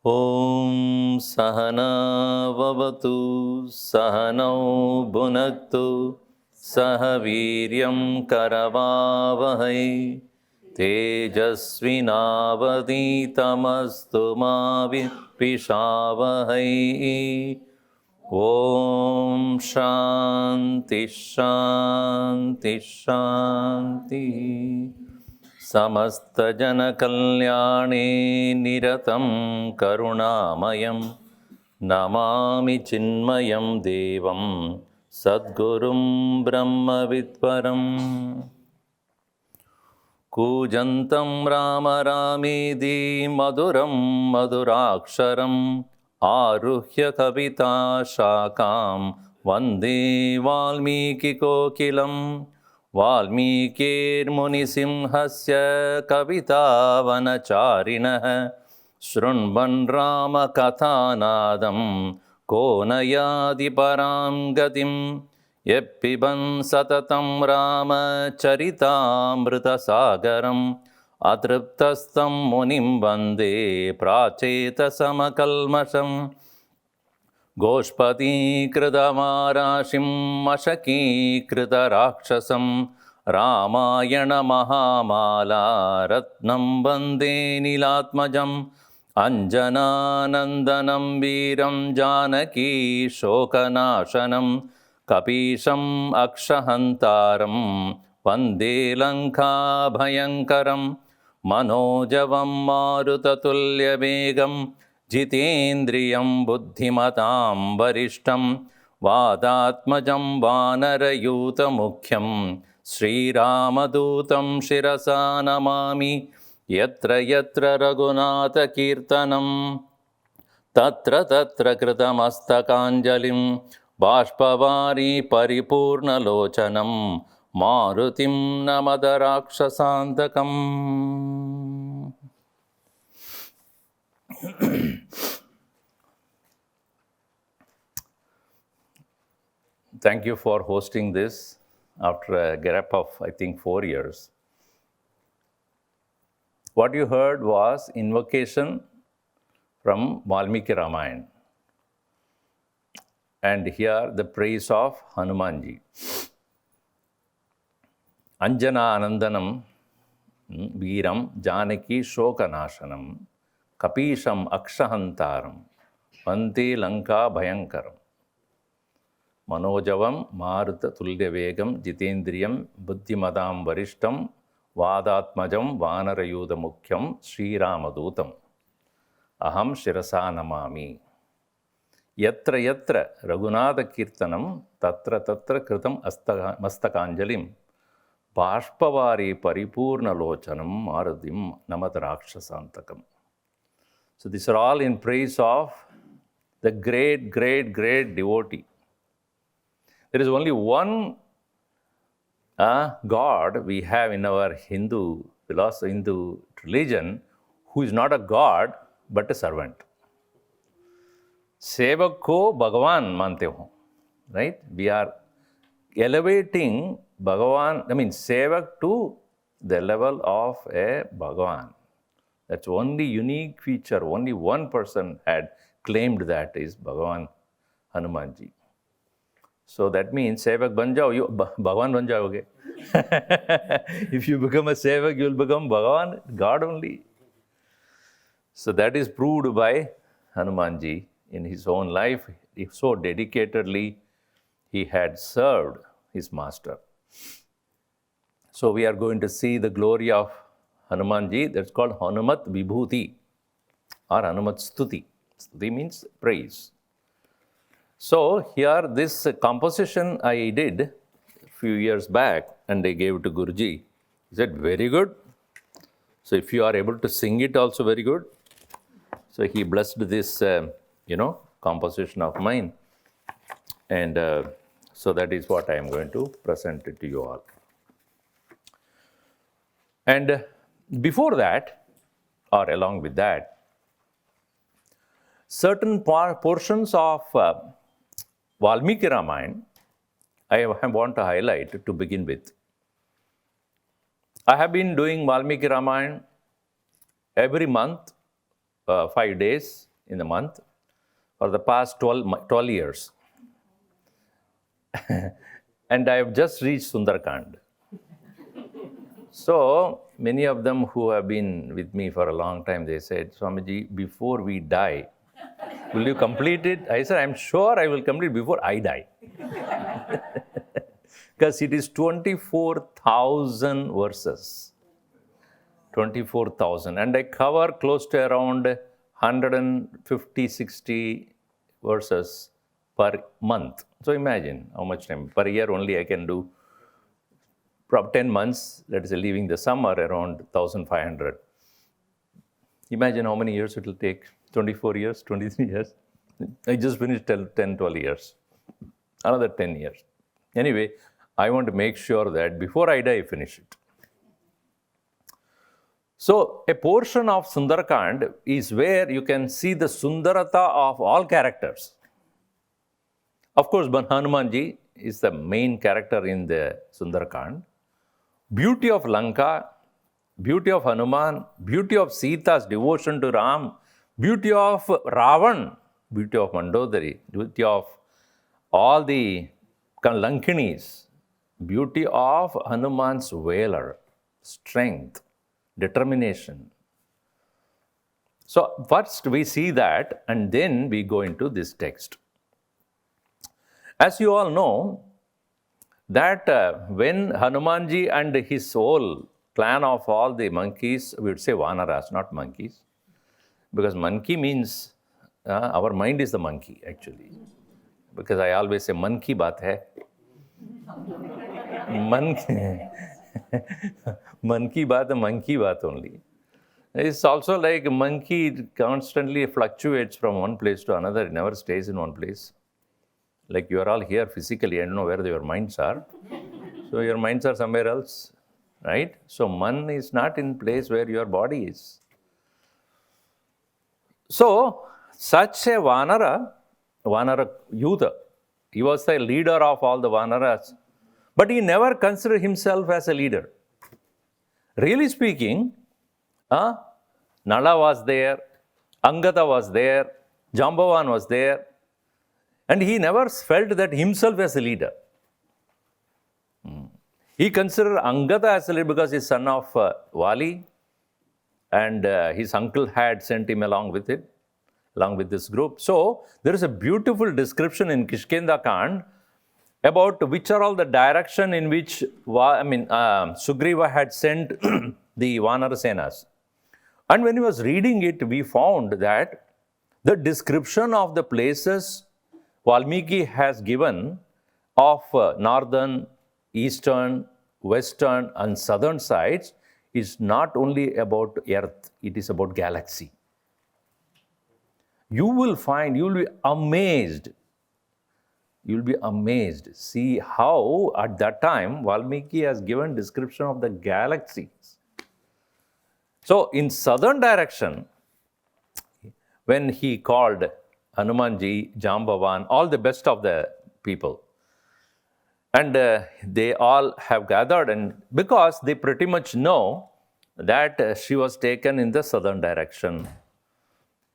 Om Sahana Vavatu Sahanau Bhunaktu Sahaviryam Karavavahai Tejasvinavaditamastu ma Vippishavahai. Om Shanti Shanti Shanti. समस्तजनकल्याणे निरतं करुणामयं Namami चिन्मयं देवं सद्गुरुं ब्रह्मविद्वरम् कूजन्तं राम रामेति मधुरं मधुराक्षरम् आरुह्य कविताशाखां वन्दे वाल्मीकिकोकिलम् वाल्मीकिर्मुनिसिंहस्य कवितावनचारिणः शृण्वन् रामकथानादं को न याति परां गतिं यः पिबन् सततं रामचरितामृतसागरम् अतृप्तस्तं मुनिं वन्दे प्राचेतसमकल्मषम् गोष्पदीकृतमाराशिं मशकीकृतराक्षसं रामायणमहामाला रत्नं वन्दे नीलात्मजम् अञ्जनानन्दनं वीरं जानकी शोकनाशनं कपीशम् अक्षहन्तारं वन्दे लङ्काभयङ्करं मनोजवं मारुततुल्यवेगं जितेन्द्रियं बुद्धिमतां वरिष्ठं वादात्मजं वानरयूतमुख्यं श्रीरामदूतं शिरसा नमामि यत्र यत्र रघुनाथकीर्तनं तत्र तत्र कृतमस्तकाञ्जलिं बाष्पवारी परिपूर्णलोचनं मारुतिं नमद राक्षसान्तकम्. Thank you for hosting this after a gap of, I think, 4 years. What you heard was invocation from Valmiki Ramayan. And here the praise of Hanumanji. Anjana Anandanam Veeram Janaki Shokanashanam Kapisham Akshahantaram Vande Lanka Bhayankaram Manojavam Maruta Tulyavegam Jitendriyam Buddhimadam Varishtam Vadatmajam Vanarayuda Mukhyam Sri Ramadutam Aham Shirasa Namami Yatra Yatra Raghunatha Kirtanam Tatra Tatra Kritam Mastakanjalim Bashpavari Paripurna Lochanam Marudim Namata Rakshasantakam. So these are all in praise of the great, great, great devotee. There is only one God we have in our Hindu philosophy, Hindu religion, who is not a God but a servant. Sevak ko Bhagavan mante ho, right? We are elevating Bhagavan, Sevak to the level of a Bhagavan. That's only unique feature. Only one person had claimed that is Bhagavan Hanumanji. So that means Sevak ban jao, you Bhagavan ban jaoge. If you become a Sevak, you will become Bhagavan, God only. So that is proved by Hanumanji in his own life. So dedicatedly he had served his master. So we are going to see the glory of Hanumanji. That's called Hanumat Vibhuti or Hanumat Stuti. Stuti means praise. So here this composition I did a few years back and I gave it to Guruji. He said, very good. So if you are able to sing it also very good. So he blessed this, composition of mine. And so that is what I am going to present it to you all. And before that, or along with that, certain portions of Valmiki Ramayan I want to highlight to begin with. I have been doing Valmiki Ramayan every month, 5 days, in the month for the past 12 years. And I have just reached Sundarkand. So many of them who have been with me for a long time, they said, Swamiji, before we die, will you complete it? I said, I'm sure I will complete before I die. Because it is 24,000 verses. 24,000. And I cover close to around 150, 60 verses per month. So imagine how much time. Per year only I can do, from 10 months, let us say leaving the summer, around 1,500. Imagine how many years it will take. 24 years, 23 years. I just finished 10, 12 years. Another 10 years. Anyway, I want to make sure that before I die, I finish it. So, a portion of Sundarakand is where you can see the Sundarata of all characters. Of course, Hanumanji is the main character in the Sundarakand. Beauty of Lanka, beauty of Hanuman, beauty of Sita's devotion to Ram, beauty of Ravan, beauty of Mandodari, beauty of all the Lankinis, beauty of Hanuman's valor, strength, determination. So first we see that, and then we go into this text. As you all know, that when Hanumanji and his whole clan of all the monkeys, we would say Vanaras, not monkeys, because monkey means, our mind is the monkey actually. Because I always say, man ki baat hai. Man ki baat, monkey baat only. It's also like a monkey constantly fluctuates from one place to another. It never stays in one place. Like you are all here physically, I don't know where your minds are. So your minds are somewhere else, right? So man is not in place where your body is. So such a Vanara Yuddha, he was the leader of all the Vanaras, but he never considered himself as a leader. Really speaking, Nala was there, Angada was there, Jambavan was there, and he never felt that himself as a leader. He considered Angada as a leader because he's son of Vali, and his uncle had sent him along with this group. So there is a beautiful description in Kishkinda Kand about which are all the direction in which Sugriva had sent the Vanarasenas. And when he was reading it, we found that the description of the places Valmiki has given of northern, eastern, western and southern sides is not only about earth, it is about galaxy. You will be amazed. You'll be amazed. See how at that time Valmiki has given description of the galaxies. So in southern direction, when he called Hanumanji, Jambavan, all the best of the people, and they all have gathered, and because they pretty much know that she was taken in the southern direction.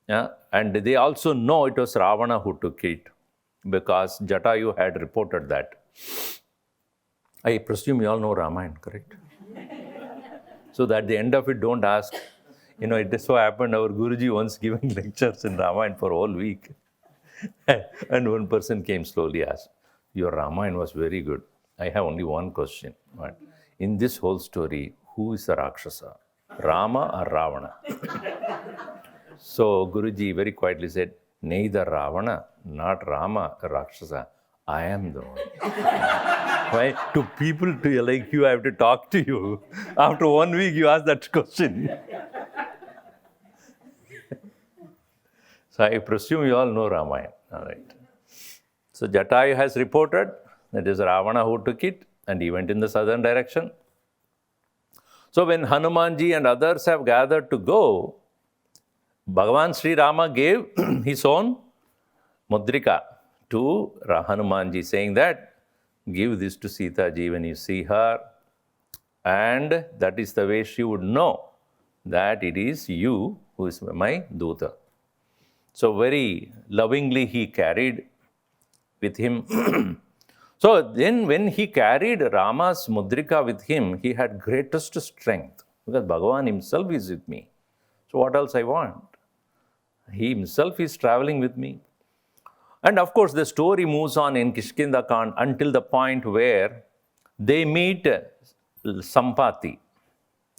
Yeah? And they also know it was Ravana who took it, because Jatayu had reported that. I presume you all know Ramayana, correct? So that at the end of it, don't ask. It just so happened our Guruji once giving lectures in Ramayana for a whole week. And one person came slowly asked, your Ramayana was very good. I have only one question. What? In this whole story, who is the Rakshasa? Rama or Ravana? So Guruji very quietly said, neither Ravana, not Rama, Rakshasa. I am the one. Why? To people like you, I have to talk to you. After 1 week, you ask that question. So I presume you all know Ramayana. All right. So Jatayu has reported that it is Ravana who took it, and he went in the southern direction. So when Hanumanji and others have gathered to go, Bhagavan Sri Rama gave his own mudrika to Hanumanji, saying that, give this to Sita Ji when you see her, and that is the way she would know that it is you who is my Duta. So very lovingly he carried with him. So then when he carried Rama's mudrika with him, he had greatest strength because Bhagavan himself is with me. So what else I want? He himself is traveling with me. And of course, the story moves on in Kishkinda Kand until the point where they meet Sampati.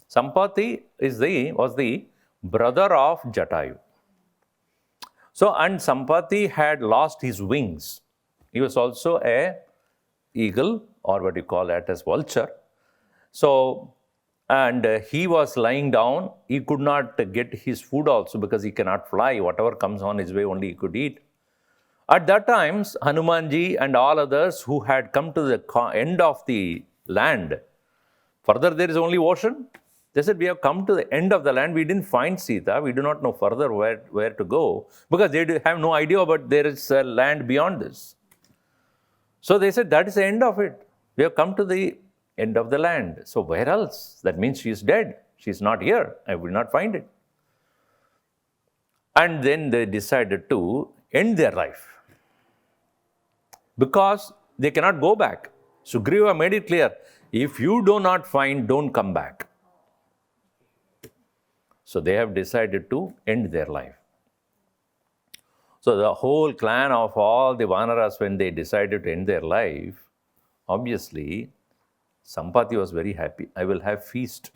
Sampati was the brother of Jatayu. So, and Sampati had lost his wings. He was also a eagle, or what you call it as vulture. So, and he was lying down. He could not get his food also because he cannot fly. Whatever comes on his way, only he could eat. At that time, Hanumanji and all others who had come to the end of the land, further there is only ocean. They said, we have come to the end of the land. We didn't find Sita. We do not know further where to go because they have no idea about there is a land beyond this. So they said, that is the end of it. We have come to the end of the land. So where else? That means she is dead. She is not here. I will not find it. And then they decided to end their life because they cannot go back. Sugriva made it clear, if you do not find, don't come back. So they have decided to end their life. So the whole clan of all the Vanaras, when they decided to end their life, obviously, Sampati was very happy. I will have feast.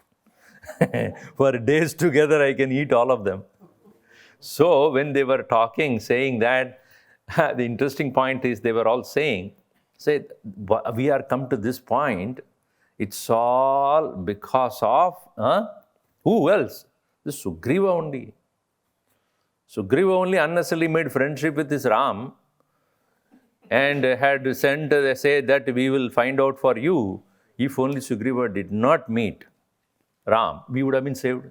For days together, I can eat all of them. So when they were talking, saying that, the interesting point is they were all saying, we are come to this point, it's all because of, who else? The Sugriva only. Sugriva only unnecessarily made friendship with this Ram and had sent, say that we will find out for you. If only Sugriva did not meet Ram, we would have been saved.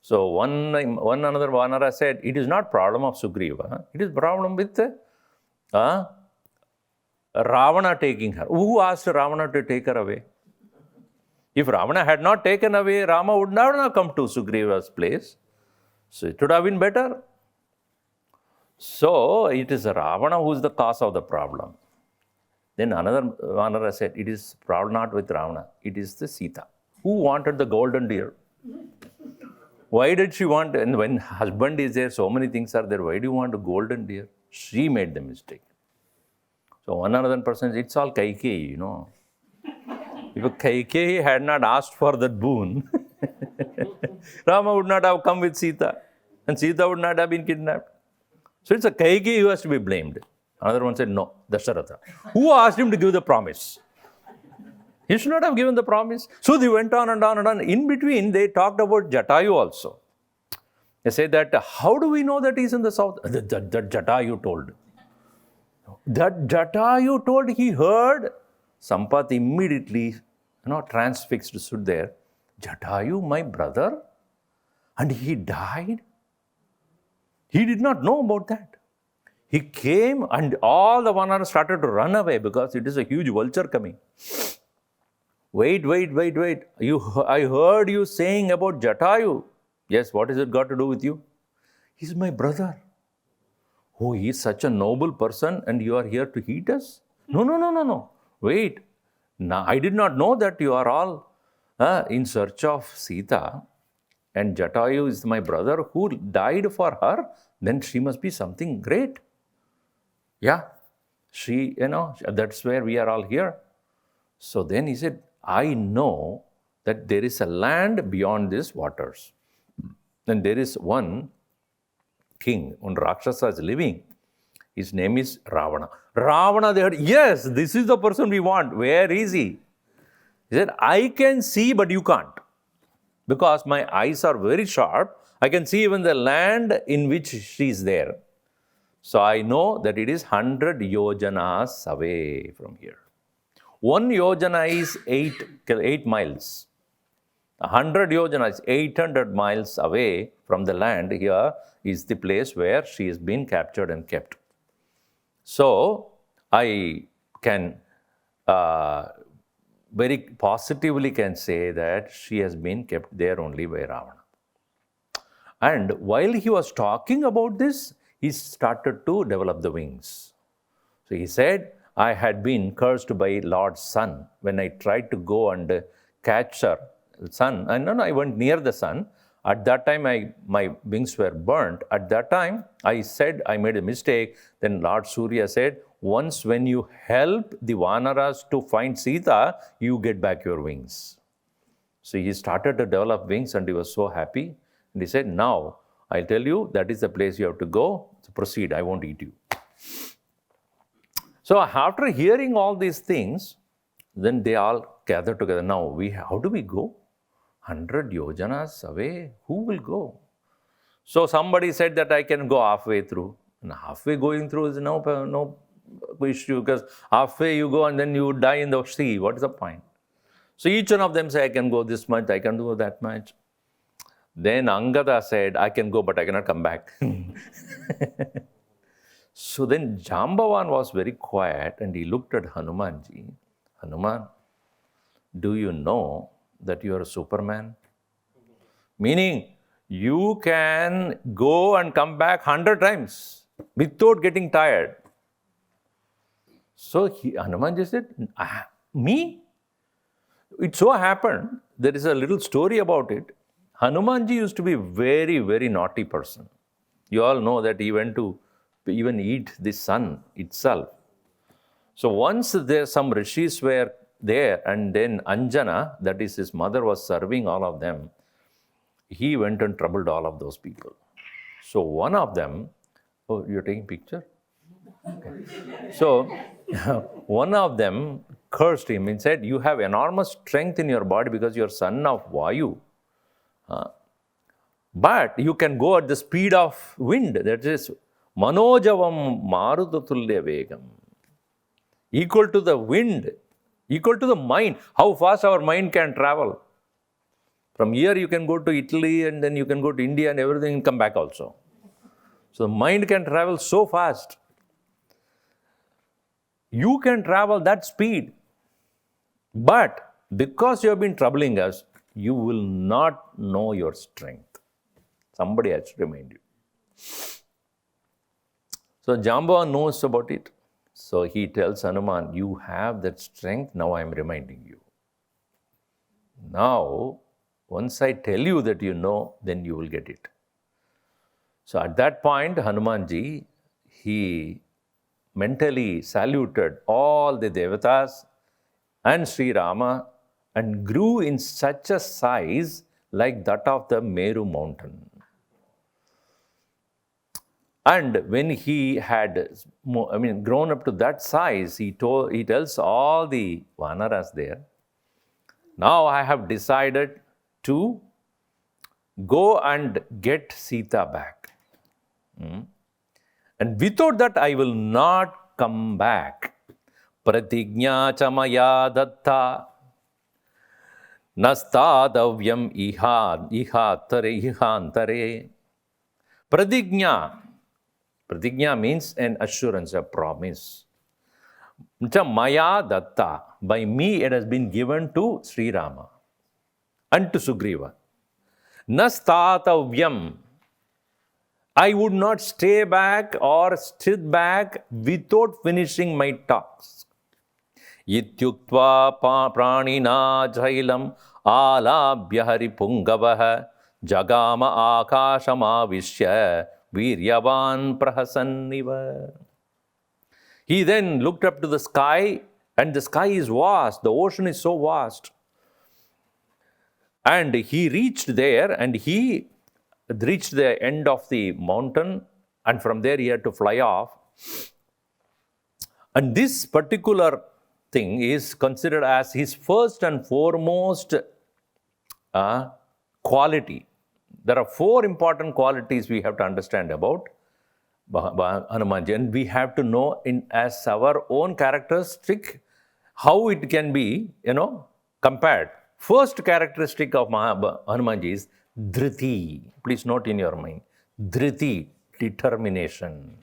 So one another Vanara said, it is not problem of Sugriva, it is problem with Ravana taking her. Who asked Ravana to take her away? If Ravana had not taken away, Rama would not have come to Sugriva's place. So it would have been better. So it is Ravana who is the cause of the problem. Then another Vanara said, it is problem not with Ravana, it is the Sita. Who wanted the golden deer? Why did she want, and when husband is there, so many things are there, why do you want a golden deer? She made the mistake. So one another person says, it's all Kaikeyi, you know. If Kaikeyi had not asked for that boon, Rama would not have come with Sita, and Sita would not have been kidnapped. So it's a Kaikeyi who has to be blamed. Another one said, no, Dasharatha. Who asked him to give the promise? He should not have given the promise. So they went on and on and on. In between, they talked about Jatayu also. They said that, how do we know that he's in the south? That Jatayu told. That Jatayu told, he heard. Sampati immediately, transfixed, stood there. Jatayu, my brother? And he died? He did not know about that. He came and all the Vanaras started to run away because it is a huge vulture coming. Wait. I heard you saying about Jatayu. Yes, what has it got to do with you? He's my brother. Oh, he is such a noble person and you are here to eat us? No. Wait. Now, I did not know that you are all in search of Sita and Jatayu is my brother who died for her. Then she must be something great. Yeah, she, that's where we are all here. So then he said, I know that there is a land beyond these waters. And there is one king, one Rakshasa is living. His name is Ravana. Ravana, they heard, yes, this is the person we want. Where is he? He said, I can see, but you can't. Because my eyes are very sharp. I can see even the land in which she is there. So I know that it is 100 yojanas away from here. 1 yojana is 8 miles. 100 yojana is 800 miles away from the land. Here is the place where she has been captured and kept. So I can very positively can say that she has been kept there only by Ravana. And while he was talking about this, he started to develop the wings. So he said, I had been cursed by Lord's sun when I tried to go and catch her. Sun, and no, I went near the sun. At that time, my wings were burnt. At that time, I said I made a mistake. Then Lord Surya said, once when you help the Vanaras to find Sita, you get back your wings. So he started to develop wings and he was so happy. And he said, now, I'll tell you, that is the place you have to go. So proceed, I won't eat you. So after hearing all these things, then they all gathered together. Now, how do we go? 100 yojanas away, who will go? So somebody said that I can go halfway through. And halfway going through is no issue, because halfway you go and then you die in the sea. What is the point? So each one of them say, I can go this much, I can go that much. Then Angada said, I can go, but I cannot come back. So then Jambavan was very quiet and he looked at Hanumanji. Hanuman, do you know that you are a Superman? Meaning, you can go and come back 100 times without getting tired. So Hanumanji said, me? It so happened, there is a little story about it. Hanumanji used to be a very, very naughty person. You all know that he went to even eat the sun itself. So once some rishis were there, and then Anjana, that is his mother, was serving all of them, he went and troubled all of those people. So one of them, oh, you're taking picture? Okay. So one of them cursed him and said, you have enormous strength in your body because you're son of Vayu. But you can go at the speed of wind, that is Manojavam Marutatulya Vegam. Equal to the wind, equal to the mind. How fast our mind can travel. From here you can go to Italy and then you can go to India and everything and come back also. So the mind can travel so fast. You can travel that speed. But because you have been troubling us, you will not know your strength. Somebody has to remind you. So Jambavan knows about it. So he tells Hanuman, you have that strength, now I am reminding you. Now, once I tell you that you know, then you will get it. So at that point, Hanumanji, he mentally saluted all the devatas and Sri Rama and grew in such a size like that of the Meru mountain. And when he had grown up to that size, he tells all the Vanaras there, now I have decided to go and get Sita back. And without that, I will not come back. Pratignya chamaya datta nastadavyam ihantare. Pratignya. Pratignya means an assurance, a promise. Maya datta. By me it has been given to Sri Rama and to Sugriva. Nastatavyam. I would not stay back or sit back without finishing my task. Ityuktva pranina jailam alabhya hari pungavaha jagama akashamavishya viryavan prahasanniva. He then looked up to the sky, and the sky is vast, the ocean is so vast. And he reached there, and he reached the end of the mountain, and from there he had to fly off. And this particular thing is considered as his first and foremost quality. There are 4 important qualities we have to understand about Hanumanji, and we have to know as our own characteristic how it can be, compared. First characteristic of Hanumanji is Dhriti. Please note in your mind. Dhriti, determination.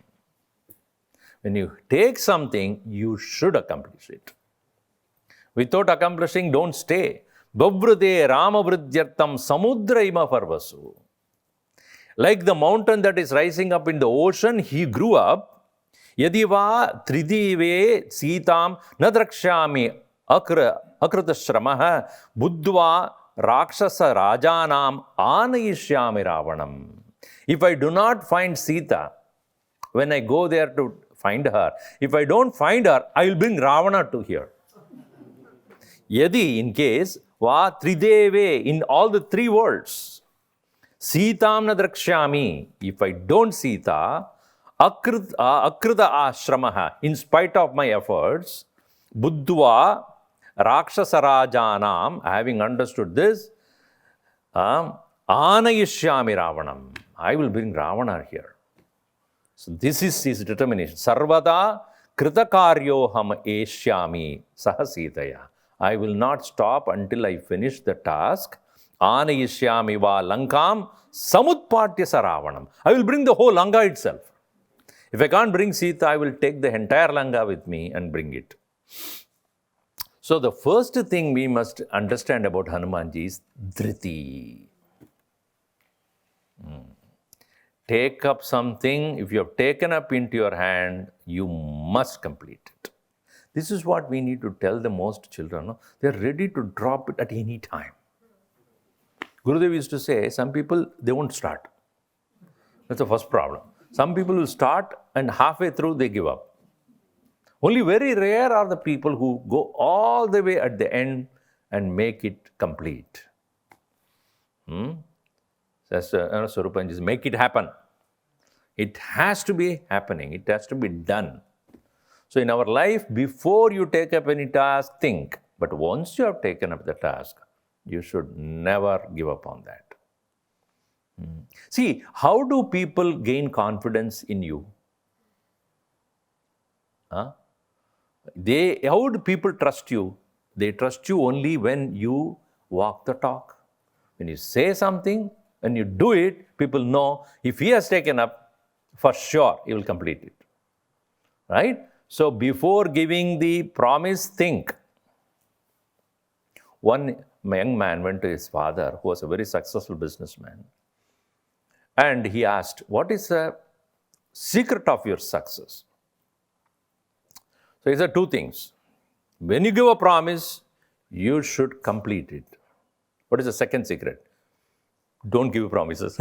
When you take something, you should accomplish it. Without accomplishing, don't stay. Bavrade Ramavridyartam samudraima parvasu. Like the mountain that is rising up in the ocean, he grew up. Yadiva tridive sitam nadrakshami akritashramaha buddhva rakshasa rajanam anayishyami ravanam. If I do not find Sita, when I go there to find her, if I don't find her, I will bring Ravana to here. Yadi, in case, va trideve, in all the three worlds. Sitam na drakshami, if I don't Sita, akrita ashramaha, in spite of my efforts, buddhva rakshasa rajanam, having understood this, anayishyami ravanam, I will bring Ravana here. So this is his determination. Sarvada kritakaryoham eshyami sahasitaya. I will not stop until I finish the task. Anayishyami va lankam samutpatya saravanam. I will bring the whole Lanka itself. If I can't bring Sita, I will take the entire Lanka with me and bring it. So the first thing we must understand about Hanumanji is dhriti. Take up something, if you have taken up into your hand, you must complete it. This is what we need to tell the most children. No? They are ready to drop it at any time. Gurudev used to say, some people, they won't start. That's the first problem. Some people will start and halfway through they give up. Only very rare are the people who go all the way at the end and make it complete. That's Swarupanji, make it happen. It has to be happening. It has to be done. So in our life, before you take up any task, think. But once you have taken up the task, you should never give up on that. See, how do people gain confidence in you? How do people trust you? They trust you only when you walk the talk. When you say something, when you do it, people know if he has taken up, for sure he will complete it. Right? So before giving the promise, think. One young man went to his father, who was a very successful businessman, and he asked, what is the secret of your success? So he said two things. When you give a promise, you should complete it. What is the second secret? Don't give promises.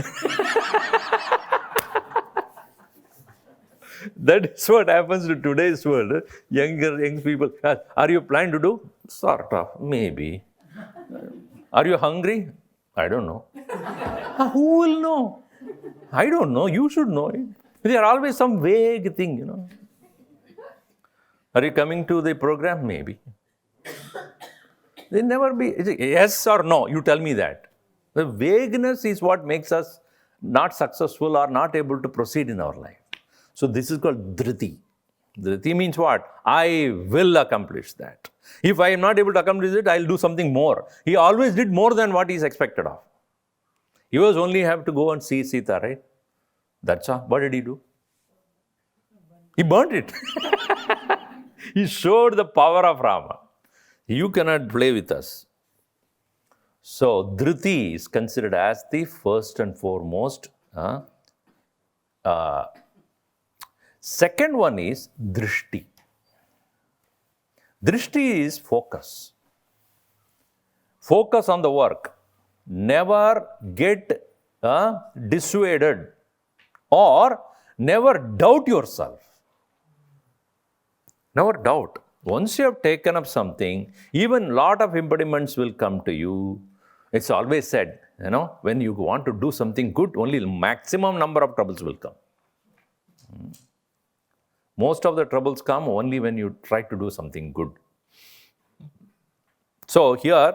That is what happens to today's world. Young people, are you planning to do? Sort of, maybe. Are you hungry? I don't know. Who will know? I don't know. You should know it. There are always some vague thing, you know. Are you coming to the program? Maybe. They never be, yes or no, you tell me that. The vagueness is what makes us not successful or not able to proceed in our life. So this is called dhriti. Dhriti means what? I will accomplish that. If I am not able to accomplish it, I will do something more. He always did more than what he is expected of. He was only have to go and see Sita, right? That's all. What did he do? He burnt it. He showed the power of Rama. You cannot play with us. So, dhriti is considered as the first and foremost. Second one is drishti. Drishti is focus. Focus on the work. Never get dissuaded or never doubt yourself. Never doubt. Once you have taken up something, even lot of impediments will come to you. It's always said, you know, when you want to do something good, only maximum number of troubles will come. Most of the troubles come only when you try to do something good. So here,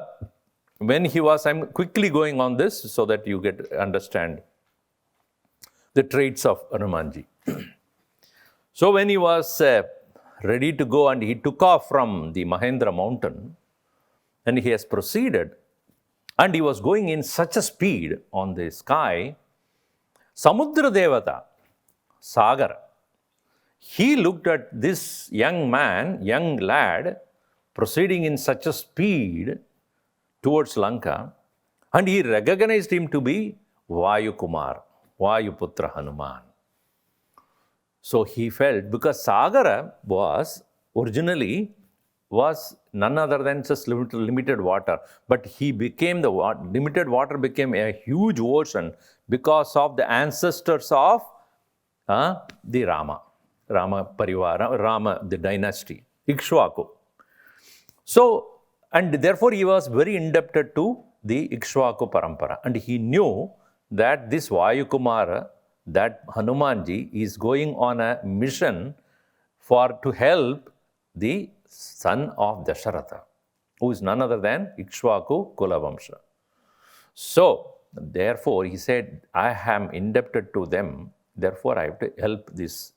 when he was, I'm quickly going on this so that you understand the traits of Hanumanji. So when he was ready to go and he took off from the Mahendra mountain and he has proceeded and he was going in such a speed on the sky, Samudra Devata, Sagar, he looked at this young man, young lad, proceeding in such a speed towards Lanka, and he recognized him to be Vayu Kumar. Vayuputra Hanuman. So he felt, because Sagara was originally none other than just limited water, but he became limited water became a huge ocean because of the ancestors of the Rama Parivara, Rama, the dynasty, Ikshvaku. So, and therefore he was very indebted to the Ikshvaku Parampara, and he knew that this Vayukumara, that Hanumanji is going on a mission to help the son of Dasharatha, who is none other than Ikshvaku Kulavamsha. So, therefore, he said, I am indebted to them, therefore I have to help this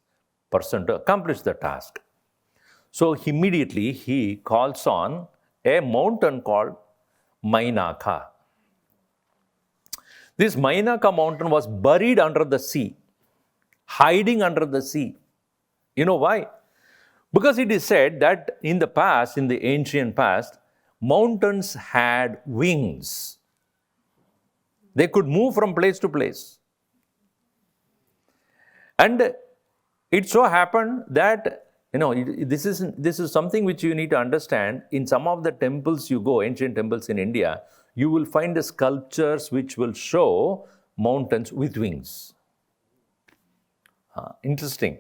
person to accomplish the task. So, immediately he calls on a mountain called Mainaka. This Mainaka mountain was buried under the sea, hiding under the sea. You know why? Because it is said that in the past, in the ancient past, mountains had wings. They could move from place to place. And it so happened that, this is something which you need to understand. In some of the temples you go, ancient temples in India, you will find the sculptures which will show mountains with wings. Interesting.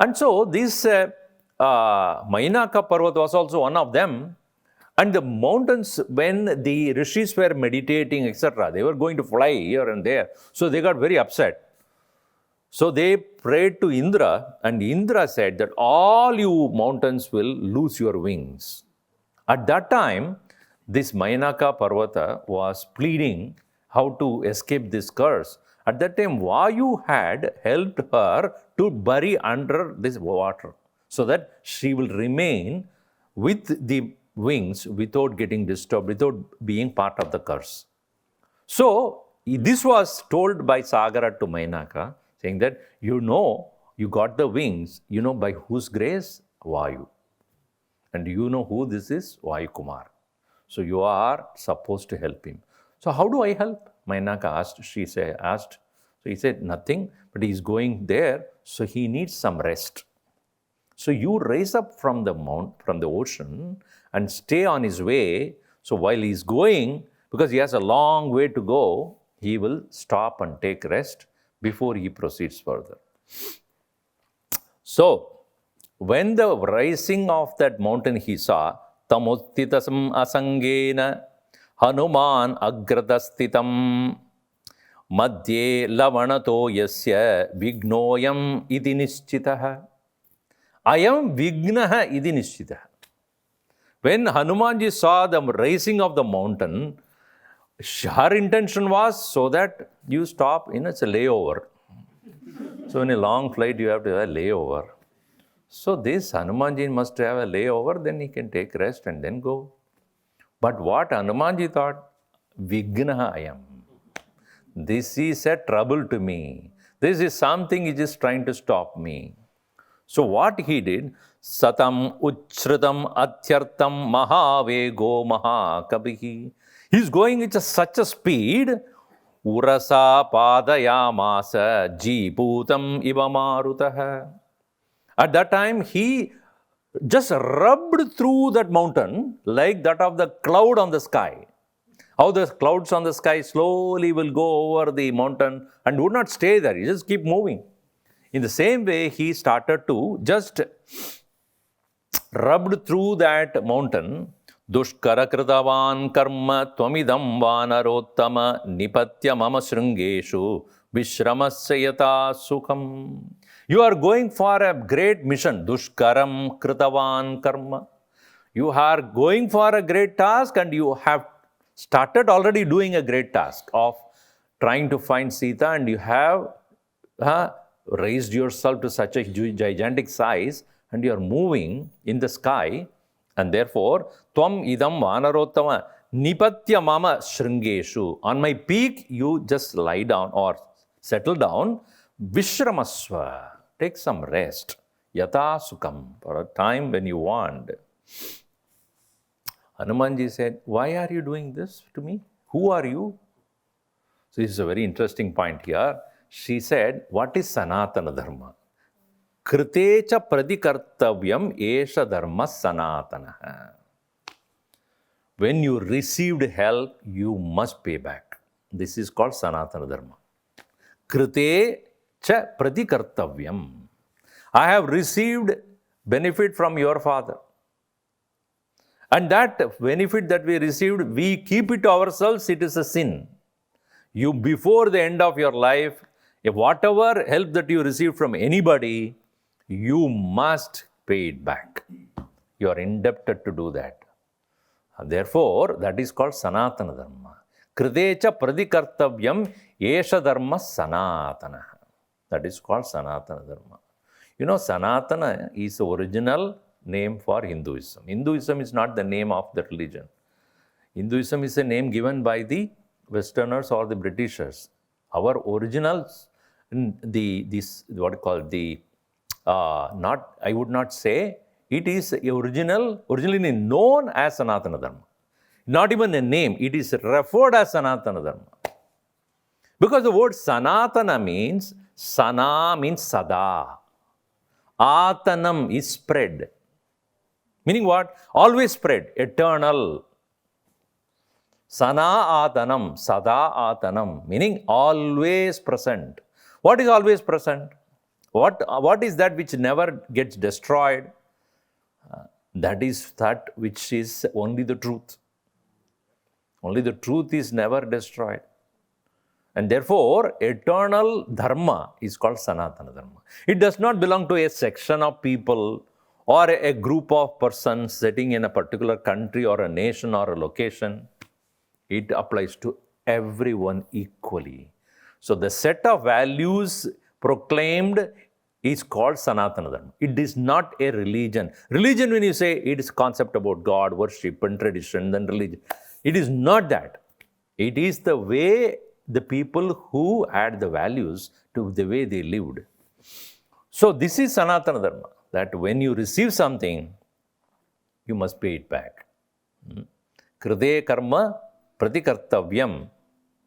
And so this Mainaka Parvat was also one of them. And the mountains, when the rishis were meditating, etc., they were going to fly here and there. So they got very upset. So they prayed to Indra, and Indra said that all you mountains will lose your wings. At that time, this Mainaka Parvata was pleading how to escape this curse. At that time, Vayu had helped her to bury under this water so that she will remain with the wings without getting disturbed, without being part of the curse. So, this was told by Sagara to Mainaka, saying that, you got the wings, by whose grace? Vayu. And you know who this is? Vayu Kumar. So you are supposed to help him. So how do I help? Mainaka asked. So he said, nothing, but he's going there, so he needs some rest. So you raise up from the ocean and stay on his way. So while he's going, because he has a long way to go, he will stop and take rest before he proceeds further. So, when the rising of that mountain he saw, Tamuttitasam asangena Hanuman agradastitam madhye lavanato yasya vignoyam idi nischitaha. Ayam vignaha idi nischitaha. When Hanumanji saw the rising of the mountain, her intention was so that you stop it's a layover. So in a long flight, you have to have a layover. So this Hanumanji must have a layover, then he can take rest and then go. But what Hanumanji thought? Vignaha ayam. This is a trouble to me. This is something which is trying to stop me. So what he did? Satam uchritam atyartam mahavego mahakabihi. He's going with such a speed. Urasa padayamasa jiputam ivamarutaha. At that time, he just rubbed through that mountain like that of the cloud on the sky. How the clouds on the sky slowly will go over the mountain and would not stay there. You just keep moving. In the same way, he started to just rubbed through that mountain. Dushkara kritavan karma tvamidam vanarottama nipatya mama sringeshu vishramasya yata sukham. You are going for a great mission. Dushkaram kritavan karma. You are going for a great task and you have started already doing a great task of trying to find Sita, and you have raised yourself to such a gigantic size and you are moving in the sky, and therefore, Tvam idam vanarottama nipatya mama shringeshu. On my peak, you just lie down or settle down. Vishramasva. Take some rest. Yata sukham. For a time when you want. Hanumanji said, why are you doing this to me? Who are you? So this is a very interesting point here. She said, what is Sanatana Dharma? Kritecha pradikartavyam esha dharma sanatana. When you received help, you must pay back. This is called Sanatana Dharma. Kritecha pradikartavyam. I have received benefit from your father. And that benefit that we received, we keep it to ourselves, it is a sin. You, before the end of your life, if whatever help that you receive from anybody, you must pay it back. You are indebted to do that. Therefore, that is called Sanatana Dharma. Kritecha pradikartavyam esha dharma sanatana. That is called Sanatana Dharma. You know, Sanatana is the original name for Hinduism. Hinduism is not the name of the religion. Hinduism is a name given by the Westerners or the Britishers. Our originals, I would not say, it is originally known as Sanatana Dharma. Not even a name, it is referred as Sanatana Dharma. Because the word Sanatana means, Sana means Sada. Atanam is spread. Meaning what? Always spread, eternal. Sana atanam, sada atanam, meaning always present. What is always present? What is that which never gets destroyed? That is that which is only the truth. Only the truth is never destroyed. And therefore, eternal dharma is called Sanatana Dharma. It does not belong to a section of people or a group of persons sitting in a particular country or a nation or a location. It applies to everyone equally. So the set of values proclaimed is called Sanatana Dharma. It is not a religion. Religion, when you say it is concept about God, worship and tradition, then religion. It is not that. It is the way the people who add the values to the way they lived. So this is Sanatana Dharma, that when you receive something, you must pay it back. Krite karma pratikartavyam.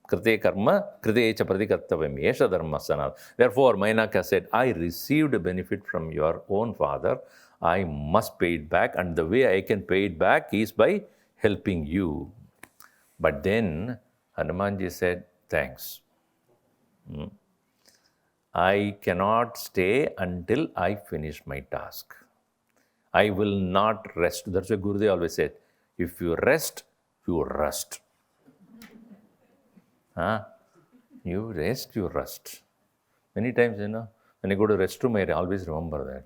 Krite karma, kritecha pratikartavyam. Esha dharma sanat. Therefore, Mainaka said, I received a benefit from your own father. I must pay it back. And the way I can pay it back is by helping you. But then Hanumanji said, thanks. I cannot stay until I finish my task. I will not rest. That's why Gurudev always said, if you rest, you rust. You rest, you rust. Many times, when I go to restroom, I always remember that.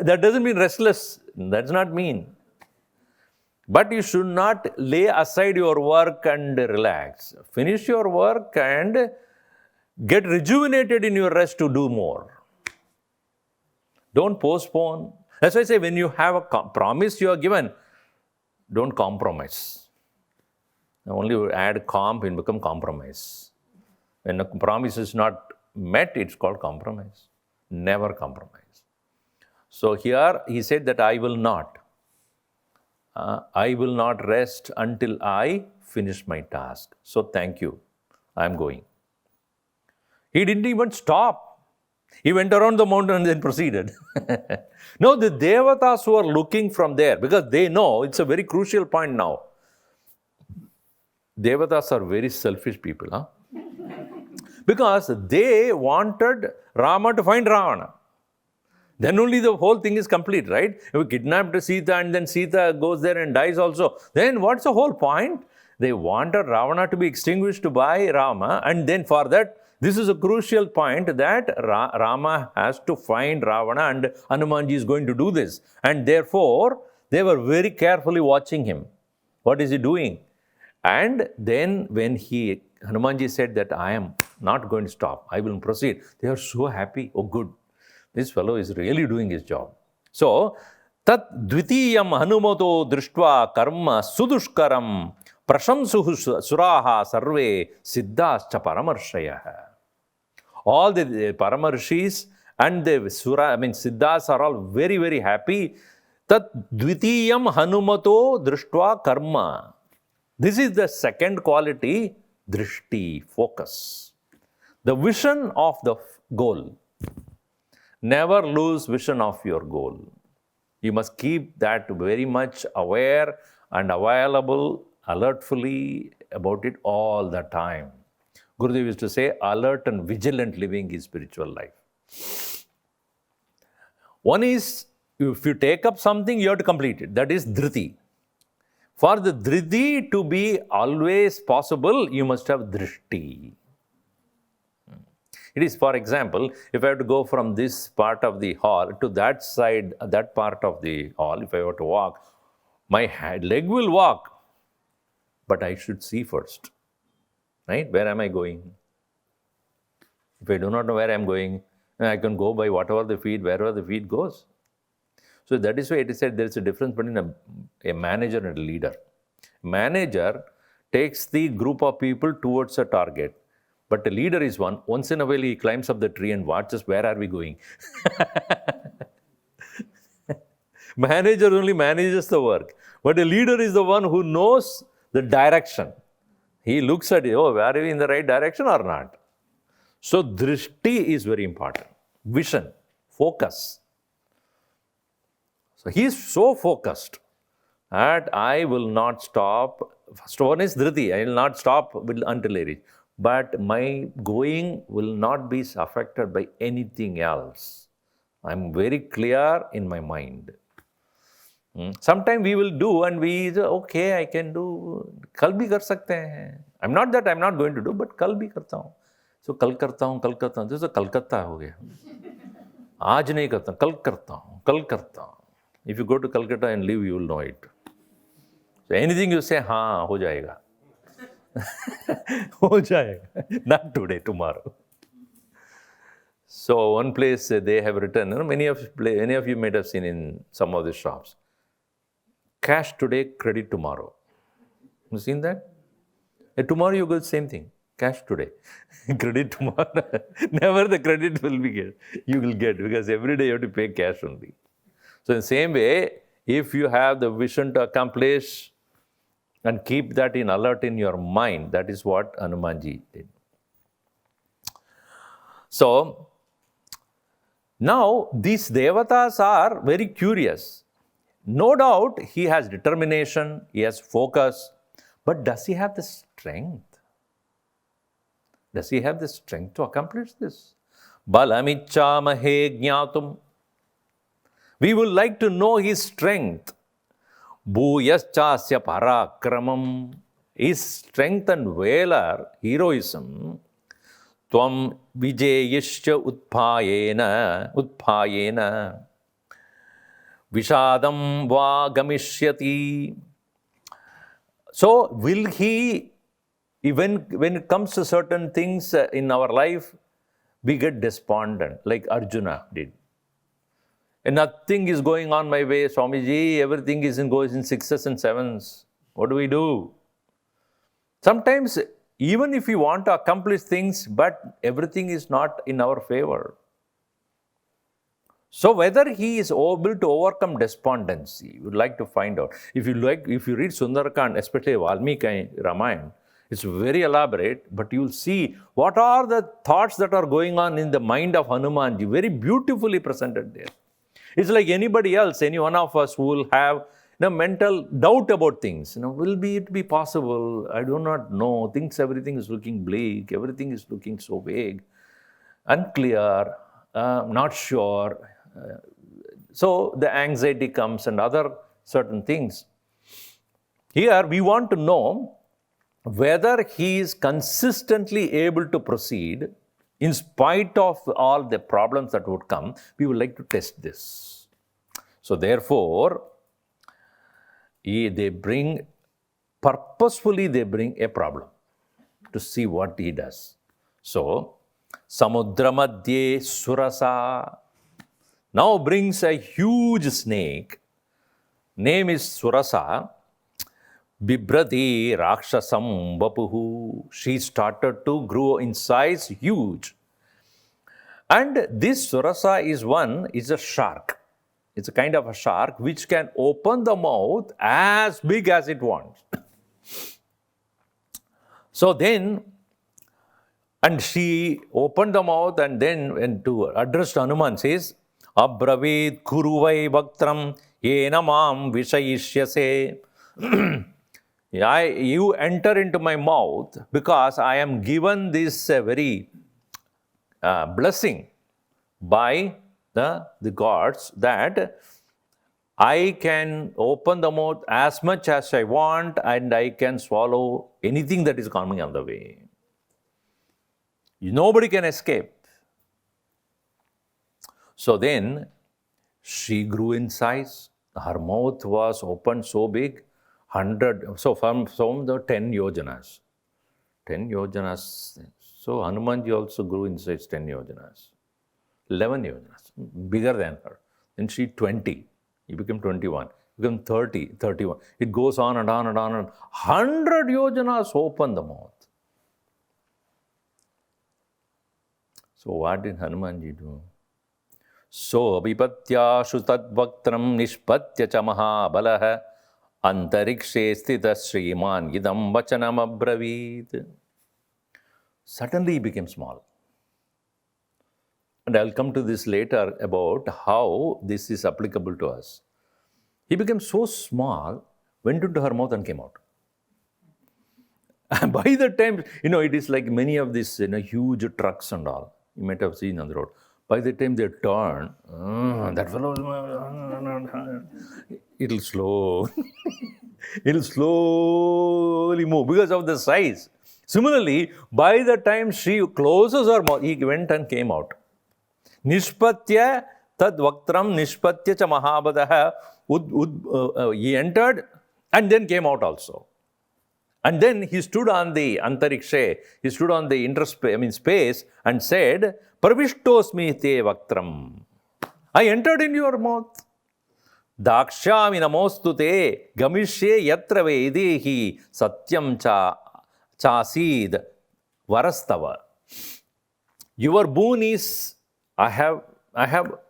That doesn't mean restless. That's not mean. But you should not lay aside your work and relax. Finish your work and get rejuvenated in your rest to do more. Don't postpone. That's why I say, when you have a promise you are given, don't compromise. Only you add comp and become compromise. When a promise is not met, it's called compromise. Never compromise. So here he said that I will not rest until I finish my task. So thank you. I am going. He didn't even stop. He went around the mountain and then proceeded. No, the Devatas who are looking from there, because they know, it's a very crucial point now. Devatas are very selfish people. Because they wanted Rama to find Ravana. Then only the whole thing is complete, right? If we kidnapped Sita and then Sita goes there and dies also, then what's the whole point? They wanted Ravana to be extinguished by Rama, and then for that, this is a crucial point that Rama has to find Ravana, and Hanumanji is going to do this. And therefore, they were very carefully watching him. What is he doing? And then when Hanumanji said that I am not going to stop, I will proceed, they are so happy. Oh, good. This fellow is really doing his job. So, tat dvitiyam hanumato drishtva karma sudushkaram prashamsuhu suraha sarve siddhascha paramarshayah. All the paramarshis and the siddhas are all very, very happy. Tat dvitiyam hanumato drishtva karma. This is the second quality, drishti, focus. The vision of the goal. Never lose vision of your goal. You must keep that very much aware and available, alertfully about it all the time. Gurudev used to say, alert and vigilant living is spiritual life. One is, if you take up something, you have to complete it. That is dhriti. For the dhriti to be always possible, you must have drishti. It is, for example, if I have to go from this part of the hall to that side, that part of the hall, if I were to walk, my leg will walk, but I should see first, right? Where am I going? If I do not know where I am going, I can go by whatever the feet, wherever the feet goes. So that is why it is said there is a difference between a manager and a leader. Manager takes the group of people towards a target. But the leader is one. Once in a while, he climbs up the tree and watches where are we going. Manager only manages the work. But the leader is the one who knows the direction. He looks at it, oh, are we in the right direction or not? So, drishti is very important. Vision, focus. So, he is so focused that I will not stop. First one is dhriti. I will not stop until I reach. But my going will not be affected by anything else. I'm very clear in my mind. Sometimes we will do and we say, okay, I can do. Kal bhi kar sakte hain. I'm not that I'm not going to do, but kal bhi karta hu. So kal karta hu, kal karta hu. This is Kolkata ho gaya. Aaj nahi karta, kal karta hu, kal karta hu. If you go to Calcutta and live, you will know it. So anything you say, haan, ho jayega. Ho jayega. Not today, tomorrow. So one place they have written, many of you might have seen in some of the shops, cash today, credit tomorrow. You seen that? And tomorrow you go the same thing. Cash today, credit tomorrow. Never the credit will be get. You will get because every day you have to pay cash only. So in the same way, if you have the vision to accomplish and keep that in alert in your mind, that is what Hanumanji did. So now these devatas are very curious. No doubt he has determination, he has focus, but does he have the strength? Does he have the strength to accomplish this? Balamicchamahe jnatum. We would like to know his strength. Bhuyaschasya parakramam. His strength and valor, heroism. Tvam vijayischa utphayena. Vishadam va gamishyati. So, will he, even when it comes to certain things in our life, we get despondent, like Arjuna did. And nothing is going on my way, Swamiji, everything goes in sixes and sevens. What do we do? Sometimes, even if we want to accomplish things, but everything is not in our favor. So whether he is able to overcome despondency, you would like to find out. If you read Sundarakand, especially Valmiki Ramayan, it's very elaborate, but you'll see what are the thoughts that are going on in the mind of Hanumanji, very beautifully presented there. It's like anybody else, any one of us who will have mental doubt about things. Will it be possible? I do not know. Everything is looking bleak. Everything is looking so vague, unclear, not sure. So the anxiety comes and other certain things. Here we want to know whether he is consistently able to proceed in spite of all the problems that would come. We would like to test this. So therefore, purposefully they bring a problem to see what he does. So, Samudra Madhye Surasa now brings a huge snake. Name is Surasa. Bibrati Rakshasam Vapuhu. She started to grow in size, huge. And this Surasa is a shark. It's a kind of a shark which can open the mouth as big as it wants. So then, and she opened the mouth and then went to address Hanuman, says, Abravid kuruvai bhaktram yena mam vishayishyase. You enter into my mouth because I am given this very blessing by the gods that I can open the mouth as much as I want and I can swallow anything that is coming on the way. Nobody can escape. So then she grew in size. Her mouth was opened so big, 100, so from the 10 yojanas. 10 yojanas. So Hanumanji also grew in size 10 yojanas. 11 yojanas, bigger than her. Then she 20. He became 21. Became 30, 31. It goes on and on and on and 100 yojanas open the mouth. So what did Hanumanji do? So vipatyashu tadvaktram nishpatya cha mahabalaha antarikshe sthita sriman idam vachanam abraveet. Suddenly he became small. And I'll come to this later about how this is applicable to us. He became so small, went into her mouth and came out. And by the time, it is like many of these huge trucks and all. You might have seen on the road. By the time they turn, that fellow, it'll slow. It'll slowly move because of the size. Similarly, by the time she closes her mouth, he went and came out. Nishpatya tad vaktram nishpatya cha mahabadaha. He entered and then came out also. And then he stood on the antarikshe, he stood on the space and said, Pravishhtosmi te vaktram. I entered in your mouth. Dakshami namostu te gamishye yatra vedehi satyam chasid varastava. Your boon is, I have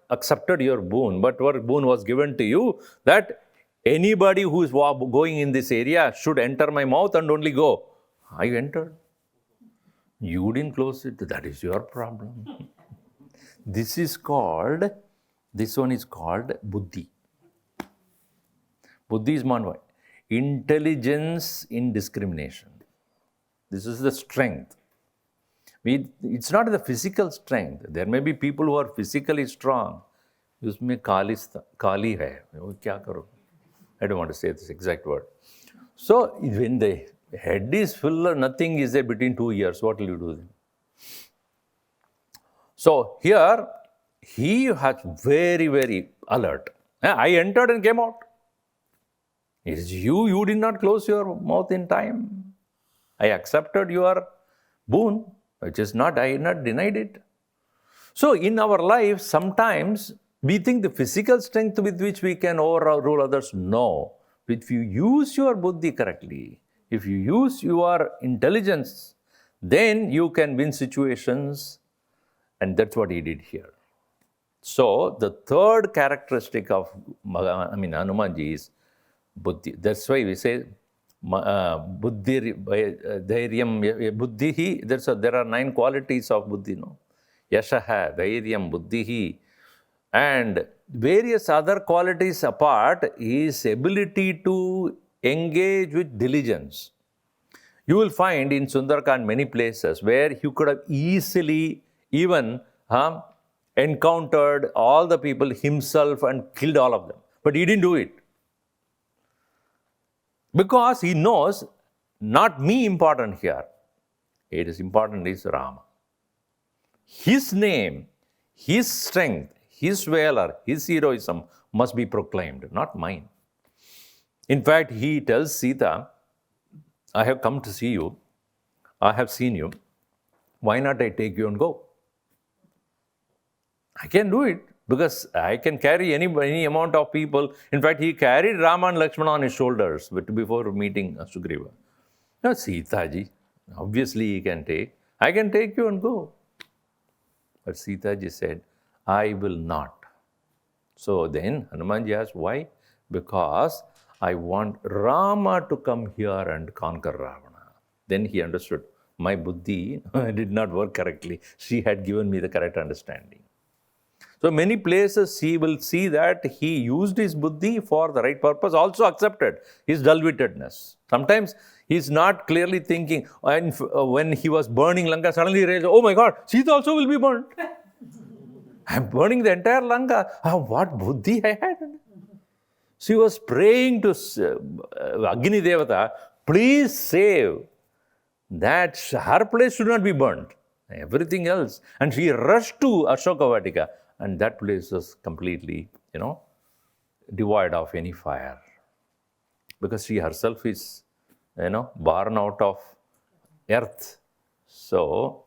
accepted your boon, but what boon was given to you, that anybody who is going in this area should enter my mouth and only go. I entered. You didn't close it. That is your problem. This one is called buddhi. Buddhi is one word. Intelligence in discrimination. This is the strength. It's not the physical strength. There may be people who are physically strong. Usme kali hai. Kya karo? I don't want to say this exact word. So when the head is full, nothing is there between 2 ears. What will you do then? So here, he has very, very alert. I entered and came out. It is you did not close your mouth in time. I accepted your boon, which is not, I had not denied it. So in our life, sometimes we think the physical strength with which we can overrule others. No. If you use your buddhi correctly, if you use your intelligence, then you can win situations, and that's what he did here. So the third characteristic of Hanumanji is buddhi. That's why we say buddhi, dhairyam, buddhihi. There are 9 qualities of buddhi, no? Yashaha, dhairyam, buddhihi. And various other qualities apart is ability to engage with diligence. You will find in Sundarkand many places where you could have easily even encountered all the people himself and killed all of them. But he didn't do it. Because he knows not me important here. It is important is Rama. His name, his strength, his valor, his heroism must be proclaimed, not mine. In fact, he tells Sita, I have come to see you, I have seen you, why not I take you and go? I can do it because I can carry any amount of people. In fact, he carried Rama and Lakshmana on his shoulders before meeting Sugriva. Now, Sita ji, obviously he can take, I can take you and go. But Sita ji said, I will not. So then Hanumanji asked, why? Because I want Rama to come here and conquer Ravana. Then he understood, my buddhi did not work correctly. She had given me the correct understanding. So many places he will see that he used his buddhi for the right purpose, also accepted his dull-wittedness. Sometimes he's not clearly thinking, and when he was burning Lanka, suddenly he realized, oh my God, Sita also will be burnt. I'm burning the entire Lanka. What buddhi I had. She was praying to Agni Devata, please save that her place should not be burnt. Everything else. And she rushed to Ashoka Vatika, and that place was completely, devoid of any fire. Because she herself is, born out of earth. So,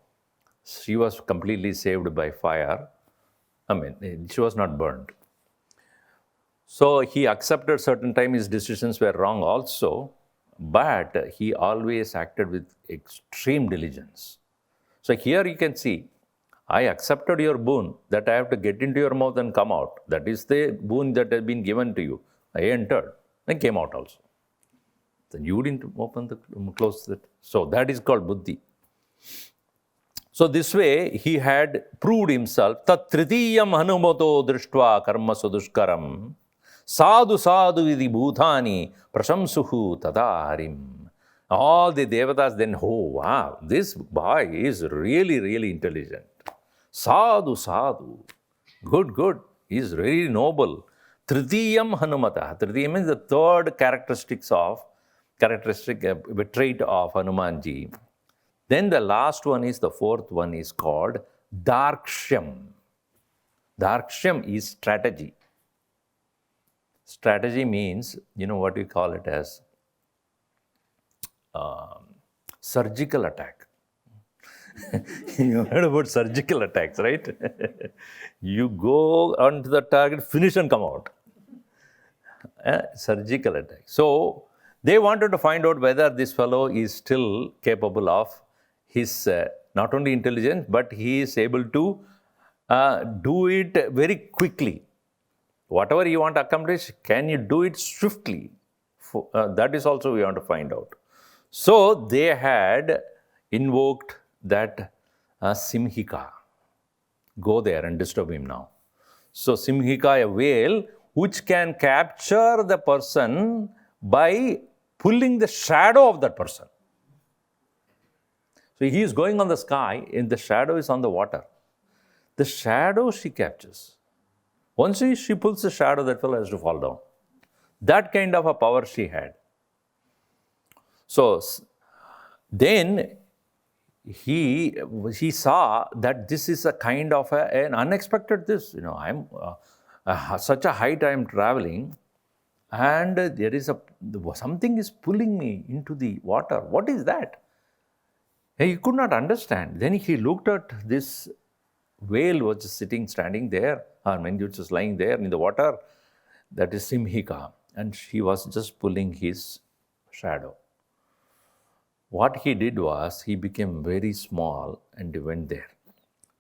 she was completely saved by fire. She was not burned. So, he accepted certain time his decisions were wrong also, but he always acted with extreme diligence. So, here you can see, I accepted your boon that I have to get into your mouth and come out. That is the boon that has been given to you. I entered and came out also. Then you didn't close it. So, that is called buddhi. So this way he had proved himself. Tat tritiyam hanumato drishtva karma sudushkaram sadhu sadhu vidhi bhutani prasamsuhu tadaharim. All the devatas then, oh wow, this boy is really, really intelligent. Sadhu sadhu, good, he is really noble. Tritiyam hanumata. Tritiyam means the third characteristic trait of Hanumanji. Then the last one is, the fourth one is called Darkshyam. Darkshyam is strategy. Strategy means, what we call it as surgical attack. You heard about surgical attacks, right? You go onto the target, finish and come out. Surgical attack. So, they wanted to find out whether this fellow is still capable of his not only intelligence, but he is able to do it very quickly. Whatever you want to accomplish, can you do it swiftly? That is also we want to find out. So they had invoked that Simhika. Go there and disturb him now. So Simhika, a whale, which can capture the person by pulling the shadow of that person. So he is going on the sky, and the shadow is on the water. The shadow she captures. Once she pulls the shadow, that fellow has to fall down. That kind of a power she had. So then he saw that this is a kind of an unexpected this. I'm such a height I am traveling, and there is something is pulling me into the water. What is that? He could not understand. Then he looked at this whale was just standing there, just lying there in the water. That is Simhika. And she was just pulling his shadow. What he did was, he became very small and he went there,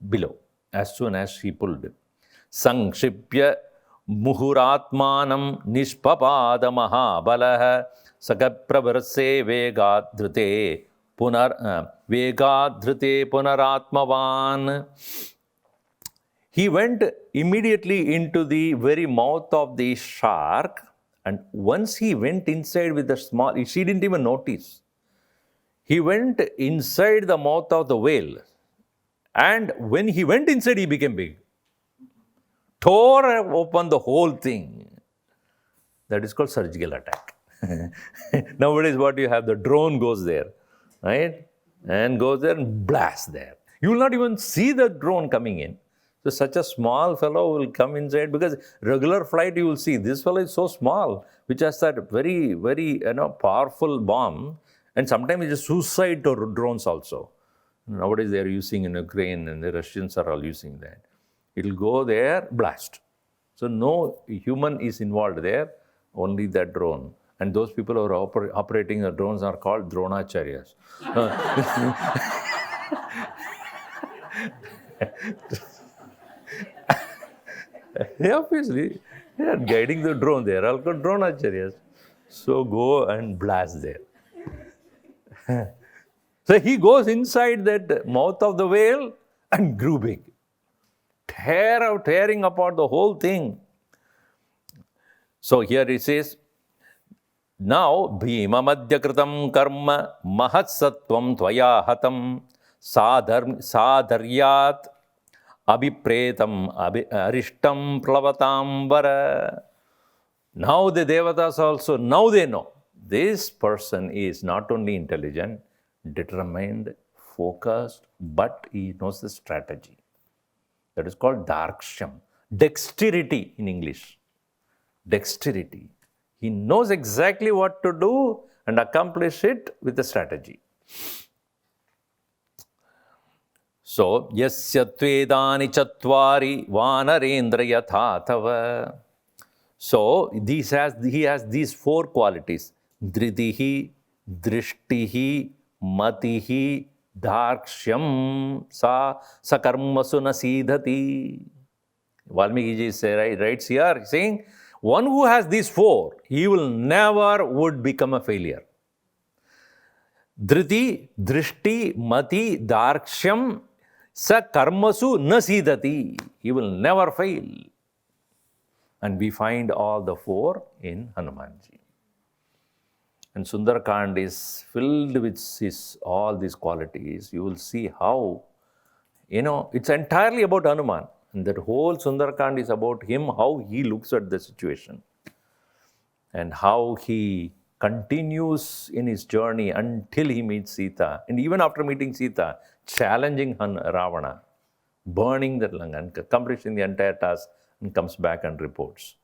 below. As soon as he pulled, Sangshipya muhuratmanam nishpapada mahabalaha sakapravarse vegadhrite punaratmavan. He went immediately into the very mouth of the shark, and once he went inside with the small, she didn't even notice. He went inside the mouth of the whale, and when he went inside, he became big. Tore open the whole thing. That is called surgical attack. Nowadays, what you have, the drone goes there, right? And goes there and blasts there. You will not even see the drone coming in. So such a small fellow will come inside, because regular flight you will see, this fellow is so small, which has that very, very powerful bomb. And sometimes it is suicide to drones also. Nowadays they are using in Ukraine, and the Russians are all using that. It will go there, blast. So no human is involved there, only that drone. And those people who are operating the drones are called dronacharyas. Obviously, they are guiding the drone. They are all called dronacharyas. So go and blast there. So he goes inside that mouth of the whale and grew big, tearing apart the whole thing. So here it says, now bhima madhyakritam karma mahatsattvam tvaya hatam sadharyat abhipretam arishtam plavatam vara. Now the devatas also, now they know this person is not only intelligent, determined, focused, but he knows the strategy. That is called darksham, dexterity in English. Dexterity. He knows exactly what to do and accomplish it with a strategy. So, yasya tvedani chatvari vanarendra yatha tava. So, he has these four qualities. Dhridihi, drishtihi, matihi, darkshyam, sakarmasu nasidhati. Valmiki ji writes here, saying, one who has these four, he will never would become a failure. Dhriti, drishti, mati, darkshyam, sakarmasu nasidhati. He will never fail. And we find all the four in Hanumanji. And Sundarakand is filled with all these qualities. You will see how, it's entirely about Hanuman. And that whole Sundarakand is about him, how he looks at the situation. And how he continues in his journey until he meets Sita. And even after meeting Sita, challenging Ravana, burning that Lanka, and accomplishing the entire task, and comes back and reports.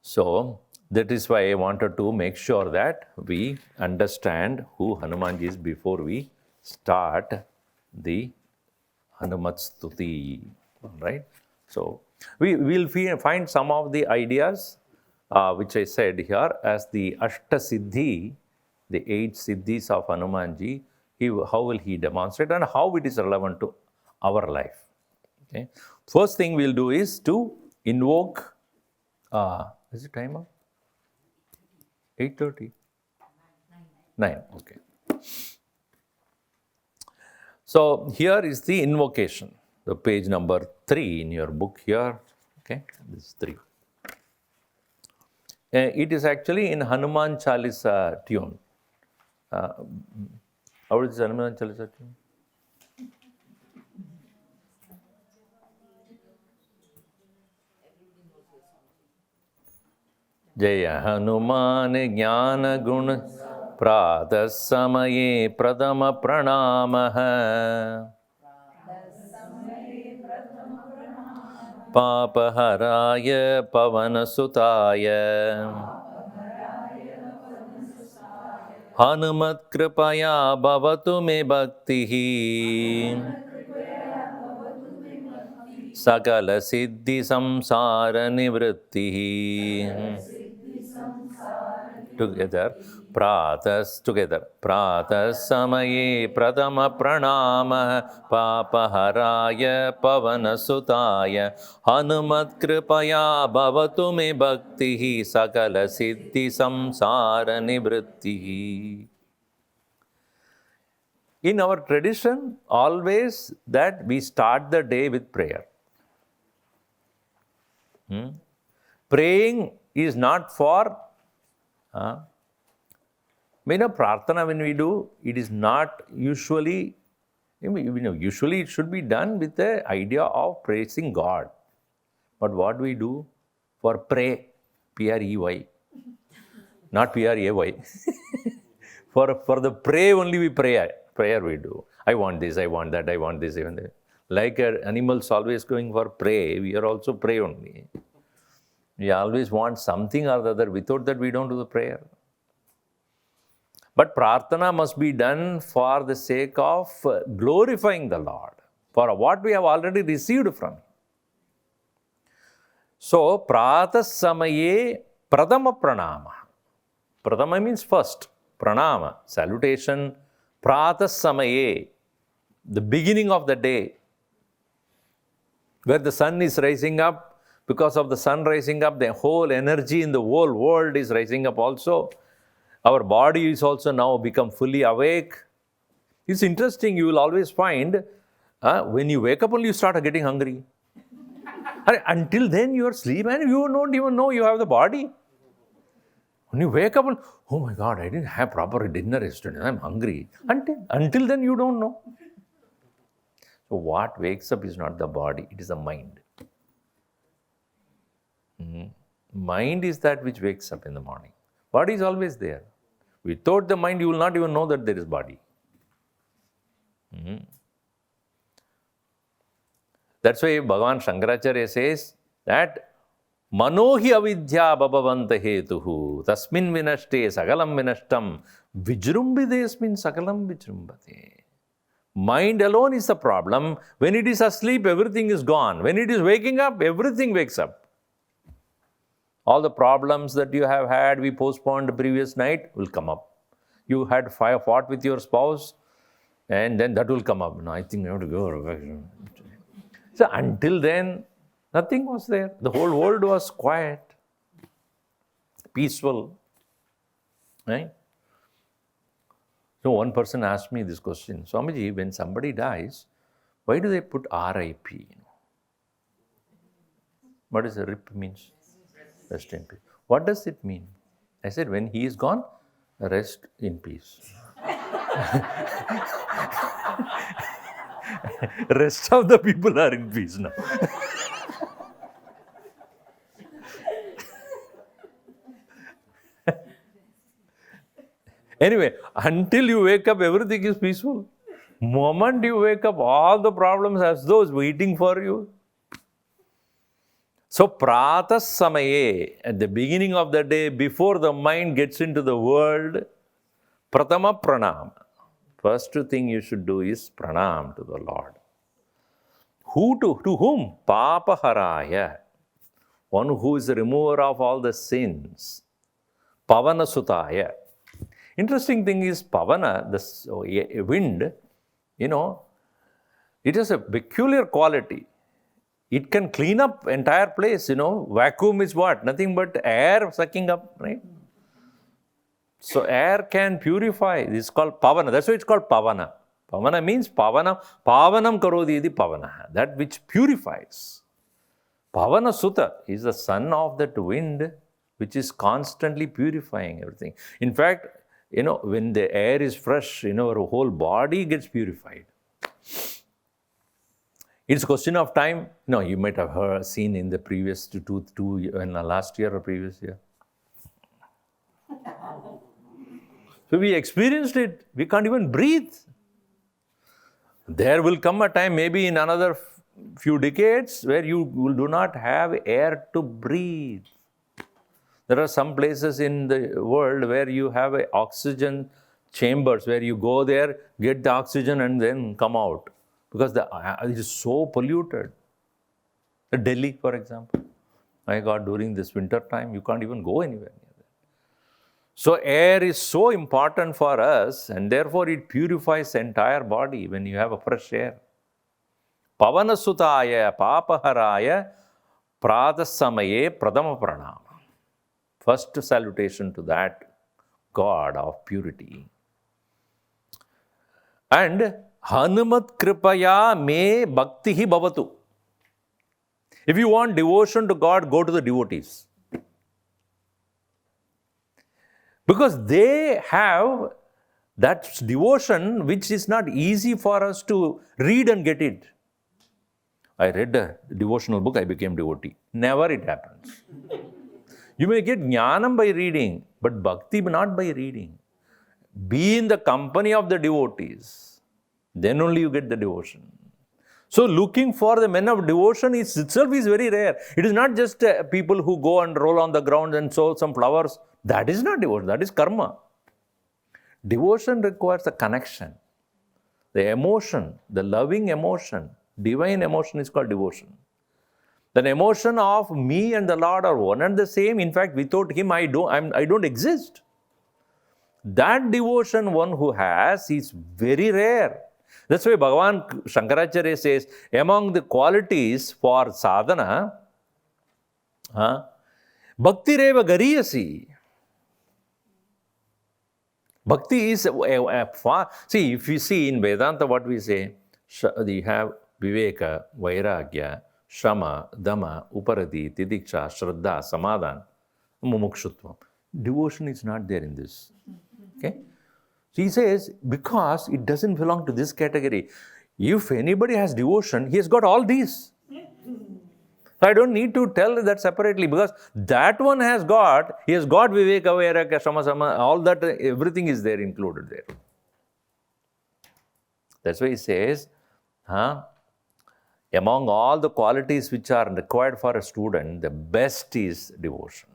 So, that is why I wanted to make sure that we understand who Hanumanji is before we start the Hanumat Stuti, right? So, we will find some of the ideas which I said here as the ashtasiddhis, the 8 siddhis of Hanumanji, how will he demonstrate and how it is relevant to our life. Okay. First thing we'll do is to invoke, is the time up? 8:30? 9, okay. So here is the invocation, the page number 3 in your book here, okay, this is 3. It is actually in Hanuman Chalisa tune. How is Hanuman Chalisa tune? जय हनुमान ज्ञान गुण प्रातः समये प्रथम प्रणामः पापहराय पवनसुताय हनुमत्कृपया भवतु मे भक्तिः सकल सिद्धि संसार निवृत्तिः. Together, प्रातः समये प्रथम प्रणामः पापहराय पवनसुताय हनुमत्कृपया भवतु मे भक्तिः सकल सिद्धि संसार निवृत्तिः. In our tradition, always that we start the day with prayer. Praying is not for prarthana when we do, it is not usually, usually it should be done with the idea of praising God. But what we do for pray, P-R-E-Y, not P-R-A-Y. For the pray only we prayer we do. I want this, I want that, I want this, even that. Like animals always going for prey, we are also pray only. We always want something or the other. Without that, we don't do the prayer. But prarthana must be done for the sake of glorifying the Lord, for what we have already received from Him. So, pratah samaye pradama pranama. Pradama means first. Pranama, salutation. Pratah samaye, the beginning of the day, where the sun is rising up. Because of the sun rising up, the whole energy in the whole world is rising up also. Our body is also now become fully awake. It's interesting, you will always find when you wake up only you start getting hungry. Until then you are asleep and you don't even know you have the body. When you wake up, oh my God, I didn't have proper dinner yesterday, I'm hungry. Until then you don't know. So what wakes up is not the body, it is the mind. Mind is that which wakes up in the morning. Body is always there. Without the mind, you will not even know that there is body. That's why Bhagavan Shankaracharya says that Manohi avidya babavanta hetuhu tasmin vinashte sagalam vinashtam vijrumbidesmin sagalam vijrumbate. Mind alone is the problem. When it is asleep, everything is gone. When it is waking up, everything wakes up. All the problems that you have had, we postponed the previous night, will come up. You had fought with your spouse, and then that will come up. No, I think I have to go. So until then, nothing was there. The whole world was quiet, peaceful. Right? So one person asked me this question, Swamiji, when somebody dies, why do they put RIP? What does RIP means? Rest in peace. What does it mean? I said, when he is gone, rest in peace. Rest of the people are in peace now. Anyway, until you wake up, everything is peaceful. Moment you wake up, all the problems as those waiting for you. So, Prata Samaye, at the beginning of the day, before the mind gets into the world, Pratama Pranam. First thing you should do is Pranam to the Lord. To whom? Papa Haraya. One who is the remover of all the sins. Pavana Sutaya. Interesting thing is Pavana, the wind, it has a peculiar quality. It can clean up entire place, Vacuum is what? Nothing but air sucking up, right? So air can purify. This is called Pavana. That's why it's called Pavana. Pavana means Pavana. Pavanam karodi iti Pavana. That which purifies. Pavana Sutta is the son of that wind which is constantly purifying everything. In fact, when the air is fresh, our whole body gets purified. It's a question of time. No, you might have seen in the previous last year or previous year. So we experienced it. We can't even breathe. There will come a time, maybe in another few decades, where you do not have air to breathe. There are some places in the world where you have oxygen chambers, where you go there, get the oxygen and then come out. Because it is so polluted. Delhi, for example. My God, during this winter time, you can't even go anywhere near that. So air is so important for us, and therefore it purifies the entire body when you have a fresh air. Pavana Sutaya, Papaharaya, Pradasamaye, Pradama Pranama. First salutation to that God of purity. And Hanumat Kripaya me bhaktihi bhavatu. If you want devotion to God, go to the devotees. Because they have that devotion which is not easy for us to read and get it. I read a devotional book, I became devotee. Never it happens. You may get jnanam by reading, but bhakti not by reading. Be in the company of the devotees. Then only you get the devotion. So looking for the men of devotion itself is very rare. It is not just people who go and roll on the ground and sow some flowers. That is not devotion, that is karma. Devotion requires a connection. The emotion, the loving emotion, divine emotion is called devotion. The emotion of me and the Lord are one and the same. In fact, without Him, I don't exist. That devotion one who has is very rare. That's why Bhagavan Shankaracharya says, among the qualities for sadhana, bhakti reva gariyasi. Bhakti is a far... See, if you see in Vedanta what we say, you have Viveka, Vairagya, Shama, Dhamma, Uparati, Tidiksha, Shraddha, Samadhan, Mumukshutvam. Devotion is not there in this. Okay? So he says, because it doesn't belong to this category. If anybody has devotion, he has got all these. So I don't need to tell that separately, because that one he has got Viveka, Vairagya, Shama, all that, everything is there, included there. That's why he says, among all the qualities which are required for a student, the best is devotion.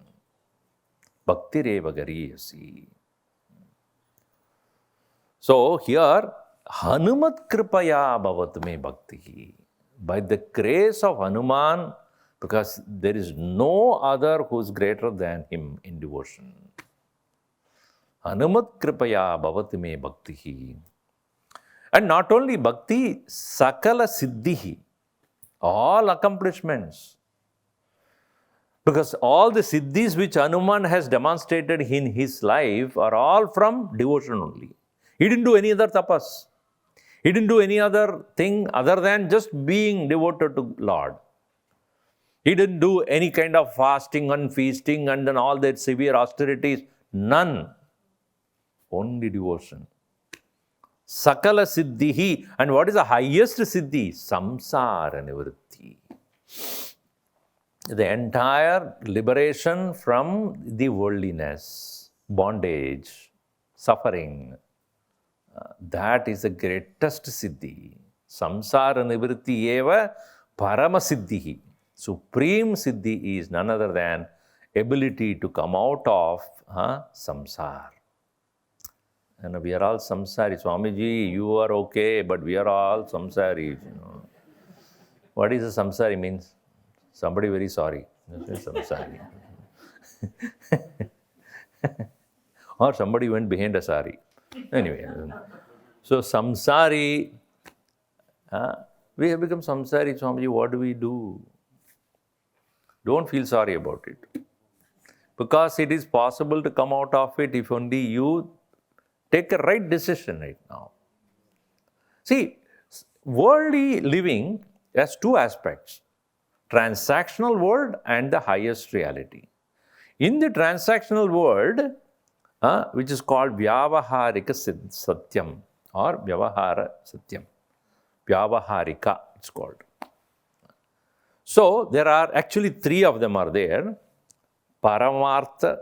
Bhakti reva gariyasi. So here, Hanumat kripaya bhavat me bhakti. By the grace of Hanuman, because there is no other who is greater than him in devotion. Hanumat kripaya bhavat me bhakti. And not only bhakti, sakala siddhihi, all accomplishments. Because all the siddhis which Hanuman has demonstrated in his life are all from devotion only. He didn't do any other tapas. He didn't do any other thing other than just being devoted to Lord. He didn't do any kind of fasting and feasting and then all that severe austerities. None. Only devotion. Sakala siddhihi. And what is the highest siddhi? Samsara nivritti. The entire liberation from the worldliness, bondage, suffering. That is the greatest siddhi. Samsara nivritti eva parama siddhihi. Supreme siddhi is none other than ability to come out of samsara. And we are all samsari. Swamiji, you are okay, but we are all samsaris. What is a samsari means? Somebody very sorry. That's samsari. Or somebody went behind a sari. Anyway, so samsari, we have become samsari. Swamiji, what do we do? Don't feel sorry about it. Because it is possible to come out of it if only you take a right decision right now. See, worldly living has two aspects. Transactional world and the highest reality. In the transactional world, which is called Vyavaharika Satyam or Vyavahara Satyam. Vyavaharika, it's called. So, there are actually three of them are there. Paramartha,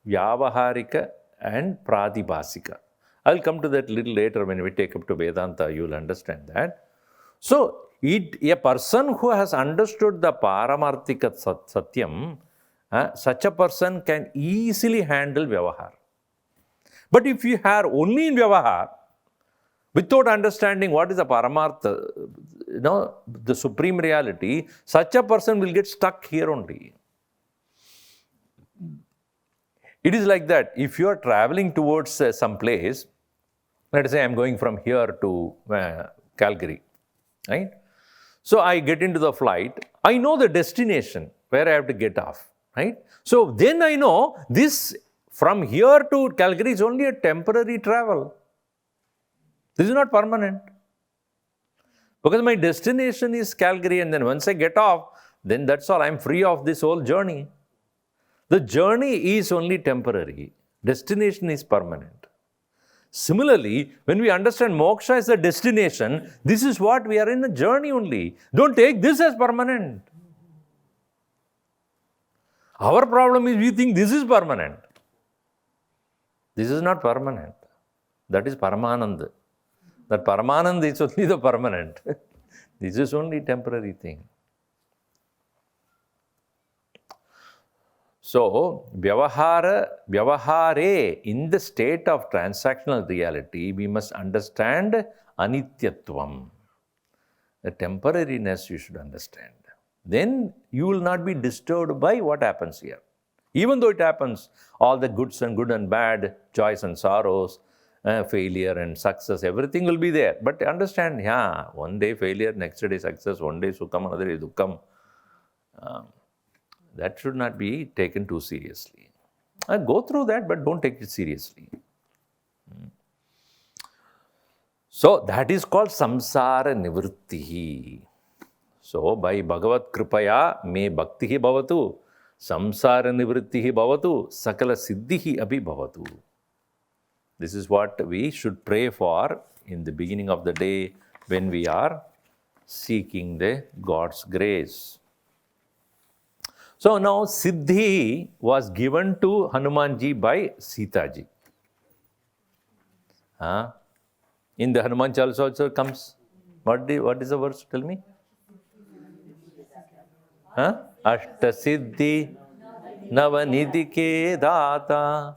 Vyavaharika and Pradibhasika. I will come to that little later when we take up to Vedanta, you will understand that. So, a person who has understood the Paramarthika Satyam, such a person can easily handle Vyavahar. But if you are only in Vyavahar, without understanding what is the Paramartha, the supreme reality, such a person will get stuck here only. It is like that. If you are traveling towards some place, let us say I am going from here to Calgary, right? So I get into the flight. I know the destination where I have to get off, right? So then I know this from here to Calgary is only a temporary travel. This is not permanent. Because my destination is Calgary, and then once I get off, then that's all. I am free of this whole journey. The journey is only temporary. Destination is permanent. Similarly, when we understand moksha is the destination, this is what we are in a journey only. Don't take this as permanent. Our problem is we think this is permanent. This is not permanent. That is Paramananda. That Paramananda is only the permanent. This is only temporary thing. So, Vyavahare, in the state of transactional reality, we must understand Anityatvam. The temporariness you should understand. Then you will not be disturbed by what happens here. Even though it happens, all the goods and good and bad, joys and sorrows, failure and success, everything will be there. But understand, one day failure, next day success, one day sukham, another day dukkham. That should not be taken too seriously. Go through that, but don't take it seriously. So that is called samsara nivrittihi. So by Bhagavat Kripaya me bhaktihi bhavatu, samsara nivrittihi bhavatu, sakala siddhihi abhi bhavatu. This is what we should pray for in the beginning of the day when we are seeking the God's grace. So now Siddhi was given to Hanumanji by Sitaji. In the Hanuman Chalisa also comes. What is the verse? Tell me. Ashtasiddhis navanidike data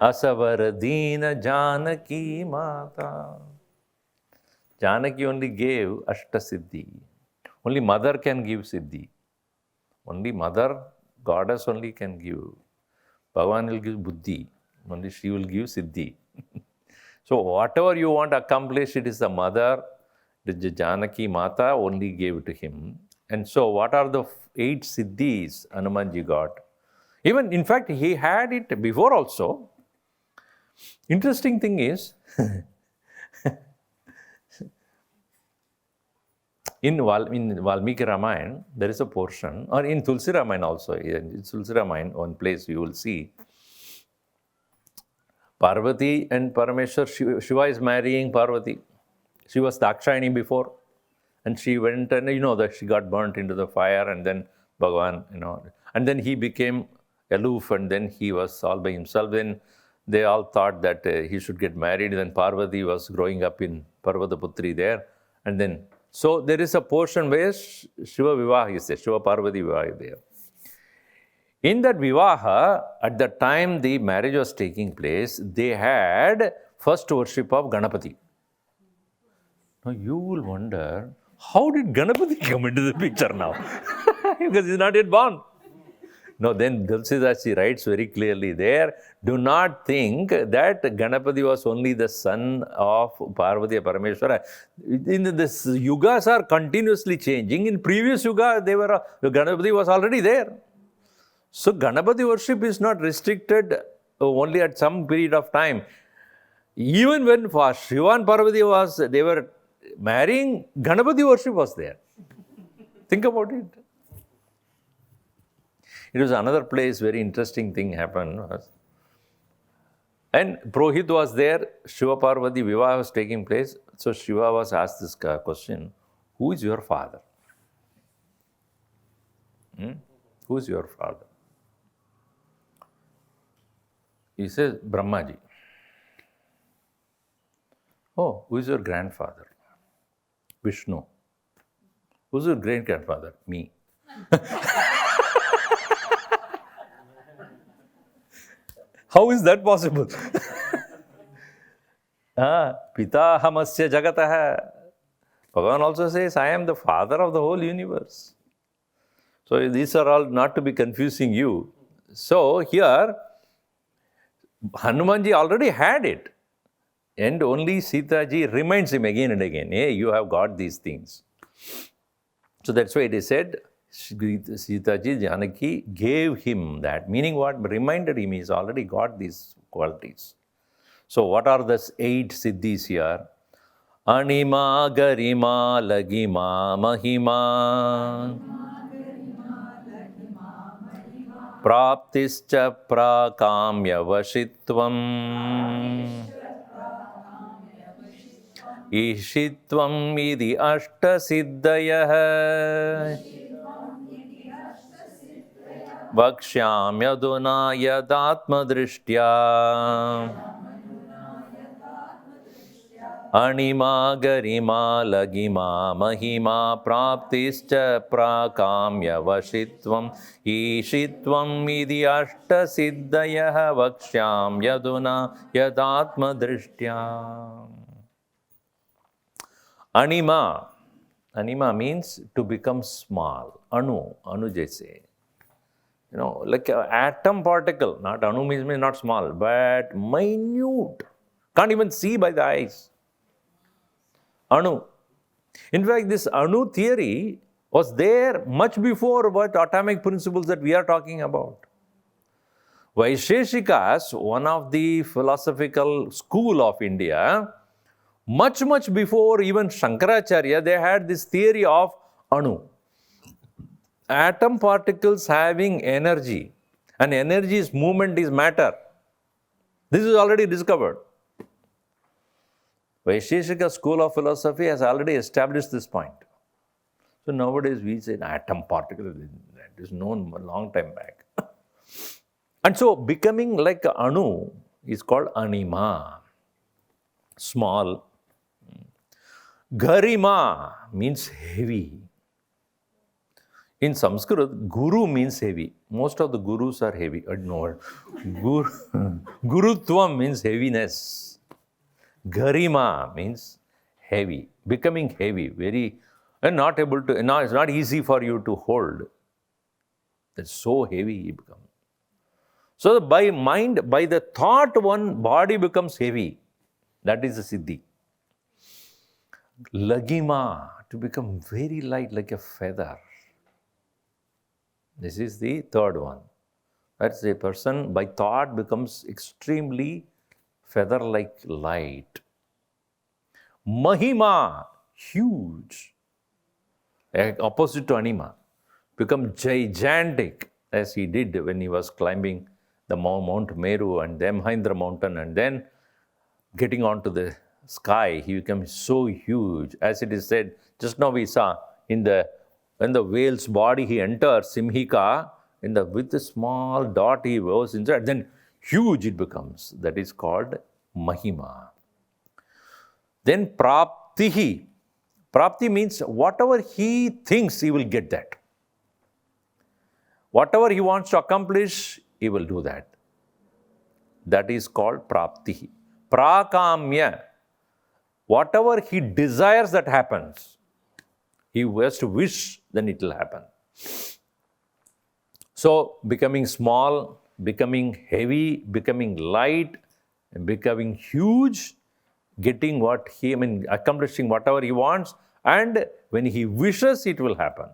asavaradina Janaki Mata. Janaki only gave ashtasiddhi. Only mother can give siddhi. Only mother, goddess only can give. Bhagavan will give buddhi. Only she will give siddhi. So whatever you want to accomplish, it is the mother, the Janaki Mata only gave it to him. And so what are the 8 siddhis Hanumanji got? Even, in fact, he had it before also. Interesting thing is, in Valmiki Ramayan, there is a portion, or in Tulsi Ramayan also, in Tulsi Ramayan, one place you will see, Parvati and Parameshwar, Shiva is marrying Parvati. She was Dakshayani before, and she went and, that she got burnt into the fire, and then Bhagavan, and then he became aloof, and then he was all by himself. Then they all thought that he should get married. Then Parvati was growing up in Parvataputri there, and then, so there is a portion where Shiva Vivaha is there, Shiva Parvati Vivaha is there. In that Vivaha, at the time the marriage was taking place, they had first worship of Ganapati. Now you will wonder, how did Ganapati come into the picture now? Because he's not yet born. No, then Tulsidas writes very clearly there, do not think that Ganapati was only the son of Parvati and Parameshwara. This yugas are continuously changing. In previous yuga, Ganapati was already there. So Ganapati worship is not restricted only at some period of time. Even when Shiva and Parvati they were marrying, Ganapati worship was there. Think about it. It was another place, very interesting thing happened. And Prohit was there, Shiva Parvati Vivaha was taking place. So Shiva was asked this question, who is your father? Who is your father? He says, Brahmaji. Oh, who is your grandfather? Vishnu. Who is your great-grandfather? Me. How is that possible? Pita hamasya jagataha. Bhagavan also says, I am the father of the whole universe. So these are all not to be confusing you. So here, Hanumanji already had it. And only Sitaji reminds him again and again, hey, you have got these things. So that's why it is said, Sitaji, Janaki gave him that. Meaning what? Reminded him he's already got these qualities. So what are the 8 siddhis here? Anima, Garima, Lagima, Mahima, Praptischa, Prakamya, Vashitvam, Ishitvam, Idi, ashtasiddhayah, Vakshyamyaduna, Yadatma, Drishtya, Anima, Garima, Lagima, Mahima, Praptischa, Prakamya, Vashitvam, Ishitvam, Idi, ashtasiddhayah, Vakshyamyaduna, Yadatma, Drishtya. Anima. Anima means to become small. Anu jaise. Like an atom particle. Not anu means not small, but minute. Can't even see by the eyes. Anu. In fact, this Anu theory was there much before what atomic principles that we are talking about. Vaisheshikas, one of the philosophical school of India, much before even Shankaracharya, they had this theory of Anu. Atom particles having energy, and energy's movement is matter. This is already discovered. Vaisheshika school of philosophy has already established this point. So nowadays we say atom particle, that is known a long time back. And so becoming like Anu is called Anima, small. Garima means heavy. In Sanskrit, Guru means heavy. Most of the Gurus are heavy. No, Gurutvam means heaviness. Garima means heavy, becoming heavy, very, and not able to, no, it's not easy for you to hold. It's so heavy you become. So by mind, by the thought, one body becomes heavy. That is the Siddhi. Lagima, to become very light like a feather. This is the third one. That's a person by thought becomes extremely feather-like light. Mahima, huge. Opposite to Anima. Become gigantic, as he did when he was climbing the Mount Meru and then Mahendra mountain, and then getting onto the sky, he becomes so huge. As it is said, just now we saw when the whale's body he enters, Simhika, with a small dot he was inside, then huge it becomes. That is called Mahima. Then Praptihi. Prapti means whatever he thinks, he will get that. Whatever he wants to accomplish, he will do that. That is called Praptihi. Prakamya. Whatever he desires, that happens. He has to wish, then it will happen. So, becoming small, becoming heavy, becoming light, becoming huge, getting accomplishing whatever he wants, and when he wishes, it will happen.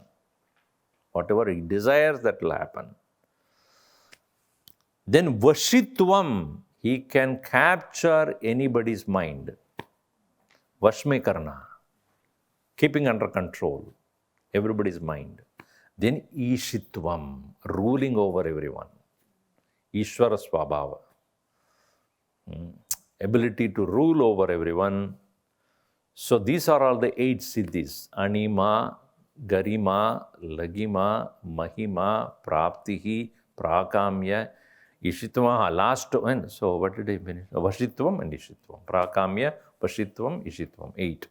Whatever he desires, that will happen. Then Vashitvam, he can capture anybody's mind. Vashmekarna, keeping under control everybody's mind. Then Ishitvam, ruling over everyone. Ishvara Swabhava, ability to rule over everyone. So these are all the 8 siddhis: Anima, Garima, Lagima, Mahima, Praptihi, Prakamya, Ishitvam, last one. So what did I finish? Vashitvam and Ishitvam. Prakamya, Vashitvam, Ishitvam. 8.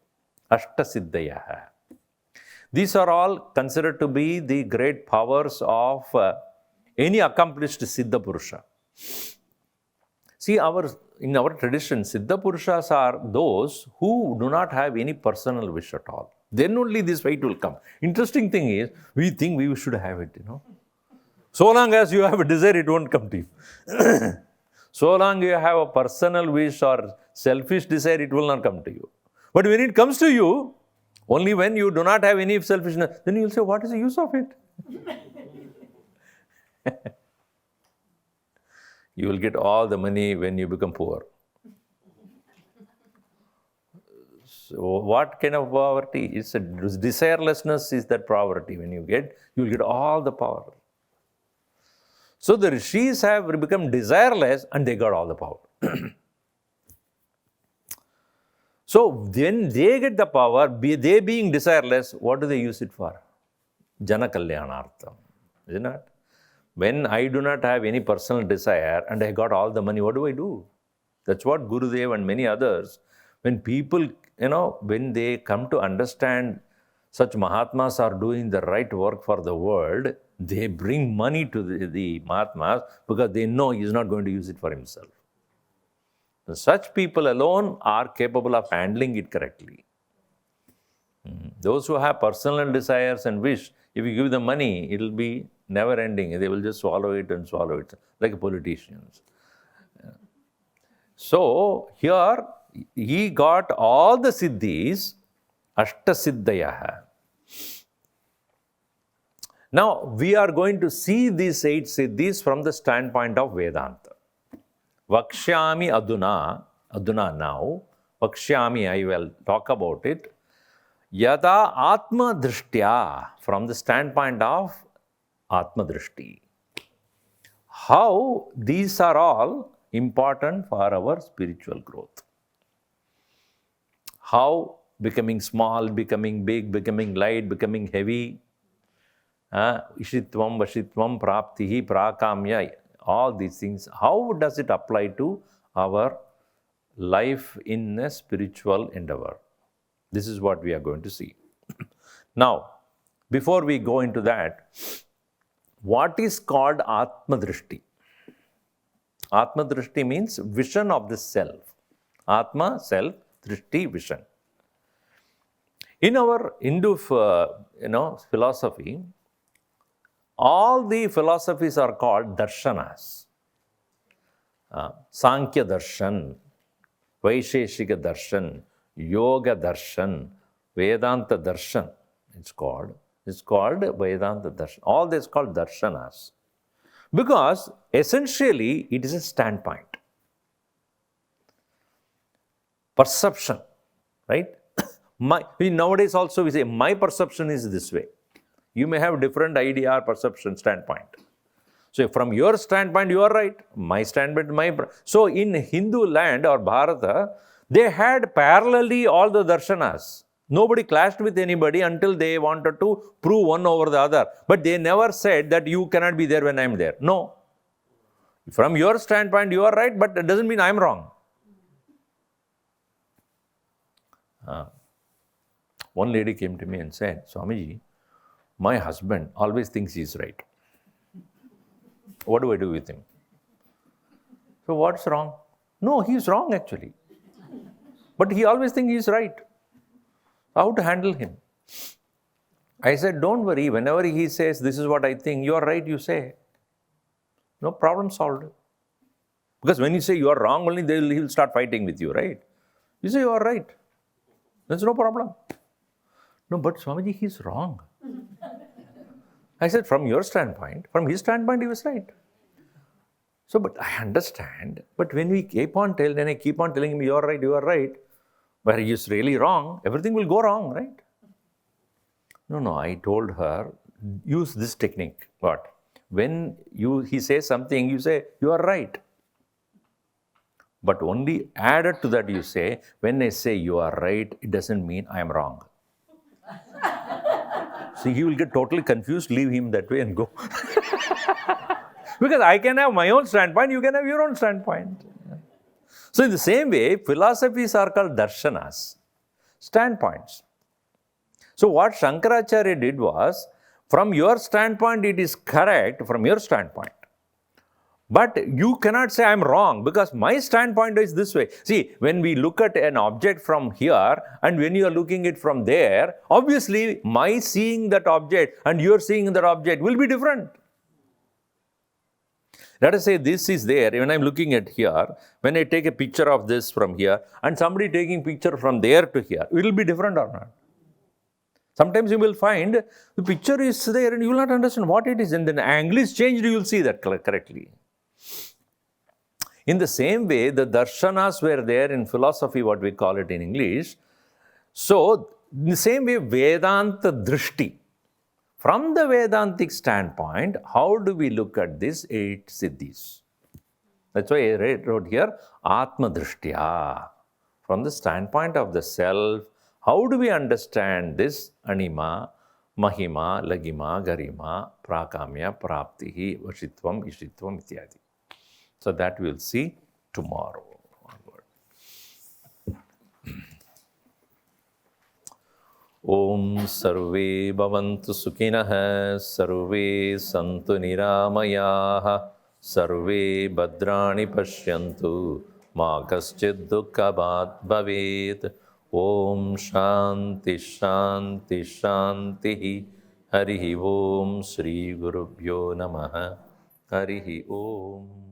Ashtasiddhis. These are all considered to be the great powers of any accomplished Siddha Purusha. See, in our tradition, Siddha Purushas are those who do not have any personal wish at all. Then only this fight will come. Interesting thing is, we think we should have it, So long as you have a desire, it won't come to you. So long you have a personal wish or selfish desire, it will not come to you. But when it comes to you, only when you do not have any selfishness, then you will say, what is the use of it? You will get all the money when you become poor. So what kind of poverty? It's a desirelessness is that poverty. When you will get all the power. So the rishis have become desireless and they got all the power. So then they get the power, they being desireless, what do they use it for? Jana Kalyanartham, isn't it? When I do not have any personal desire and I got all the money, what do I do? That's what Gurudev and many others, when people, when they come to understand such Mahatmas are doing the right work for the world, they bring money to the Mahatmas because they know he is not going to use it for himself. Such people alone are capable of handling it correctly. Those who have personal desires and wish, if you give them money, it will be never ending. They will just swallow it and swallow it, like politicians. So here, he got all the siddhis, ashtasiddhis. Now, we are going to see these 8 siddhis from the standpoint of Vedanta. Vakshyami aduna now, Vakshyami, I will talk about it. Yada Atma Drishtya, from the standpoint of Atma Drishti. How these are all important for our spiritual growth. How becoming small, becoming big, becoming light, becoming heavy, Ishitvam, Vashitvam, Praptihi, Prakamya, all these things, how does it apply to our life in a spiritual endeavor? This is what we are going to see. Now, before we go into that, what is called Atma Drishti? Atma Drishti means vision of the self. Atma, self, Drishti, vision. In our Hindu philosophy, all the philosophies are called darshanas. Sankhya darshan, Vaisheshika darshan, Yoga darshan, Vedanta darshan. It's called Vedanta darshan. All this is called darshanas. Because essentially it is a standpoint. Perception, right? Nowadays also we say, my perception is this way. You may have different idea or perception standpoint. So from your standpoint, you are right. My standpoint, So in Hindu land or Bharata, they had parallelly all the darshanas. Nobody clashed with anybody until they wanted to prove one over the other. But they never said that you cannot be there when I am there. No. From your standpoint, you are right, but it doesn't mean I am wrong. One lady came to me and said, Swamiji, my husband always thinks he is right. What do I do with him? So what's wrong? No, he is wrong actually. But he always thinks he is right. How to handle him? I said, don't worry. Whenever he says, this is what I think, you are right, you say. No problem solved. Because when you say you are wrong, only he'll start fighting with you, right? You say you are right. There's no problem. No, but Swamiji, he's wrong. I said, from your standpoint, from his standpoint, he was right. So, but I understand. But when we keep on telling him, you are right, but he is really wrong, everything will go wrong, right? No, I told her, use this technique. What? When he says something, you say, you are right. But only added to that you say, when I say you are right, it doesn't mean I am wrong. See, he will get totally confused, leave him that way and go. Because I can have my own standpoint, you can have your own standpoint. So in the same way, philosophies are called darshanas, standpoints. So what Shankaracharya did was, from your standpoint, it is correct from your standpoint. But you cannot say, I'm wrong, because my standpoint is this way. See, when we look at an object from here, and when you are looking it from there, obviously, my seeing that object and your seeing that object will be different. Let us say this is there, when I'm looking at here, when I take a picture of this from here, and somebody taking picture from there to here, it will be different or not? Sometimes you will find the picture is there and you will not understand what it is, and then the angle is changed, you will see that correctly. In the same way, the darshanas were there in philosophy, what we call it in English. So, in the same way, Vedanta Drishti. From the Vedantic standpoint, how do we look at these 8 siddhis? That's why I wrote here, Atma Drishtya. From the standpoint of the self, how do we understand this Anima, Mahima, Lagima, Garima, Prakamya, Praptihi, Vashitvam, Ishitvam, Ityadi. So that we'll see tomorrow onward. Om Sarve Bhavantu Sukhinah, Sarve Santu Niramayaha, Sarve Bhadrani Pashyantu, Ma Kaschid Dukkhabhat Bhavet. Om Shanti Shanti Shanti. Harihi Om Shri Gurubhyo Namaha. Harihi Om.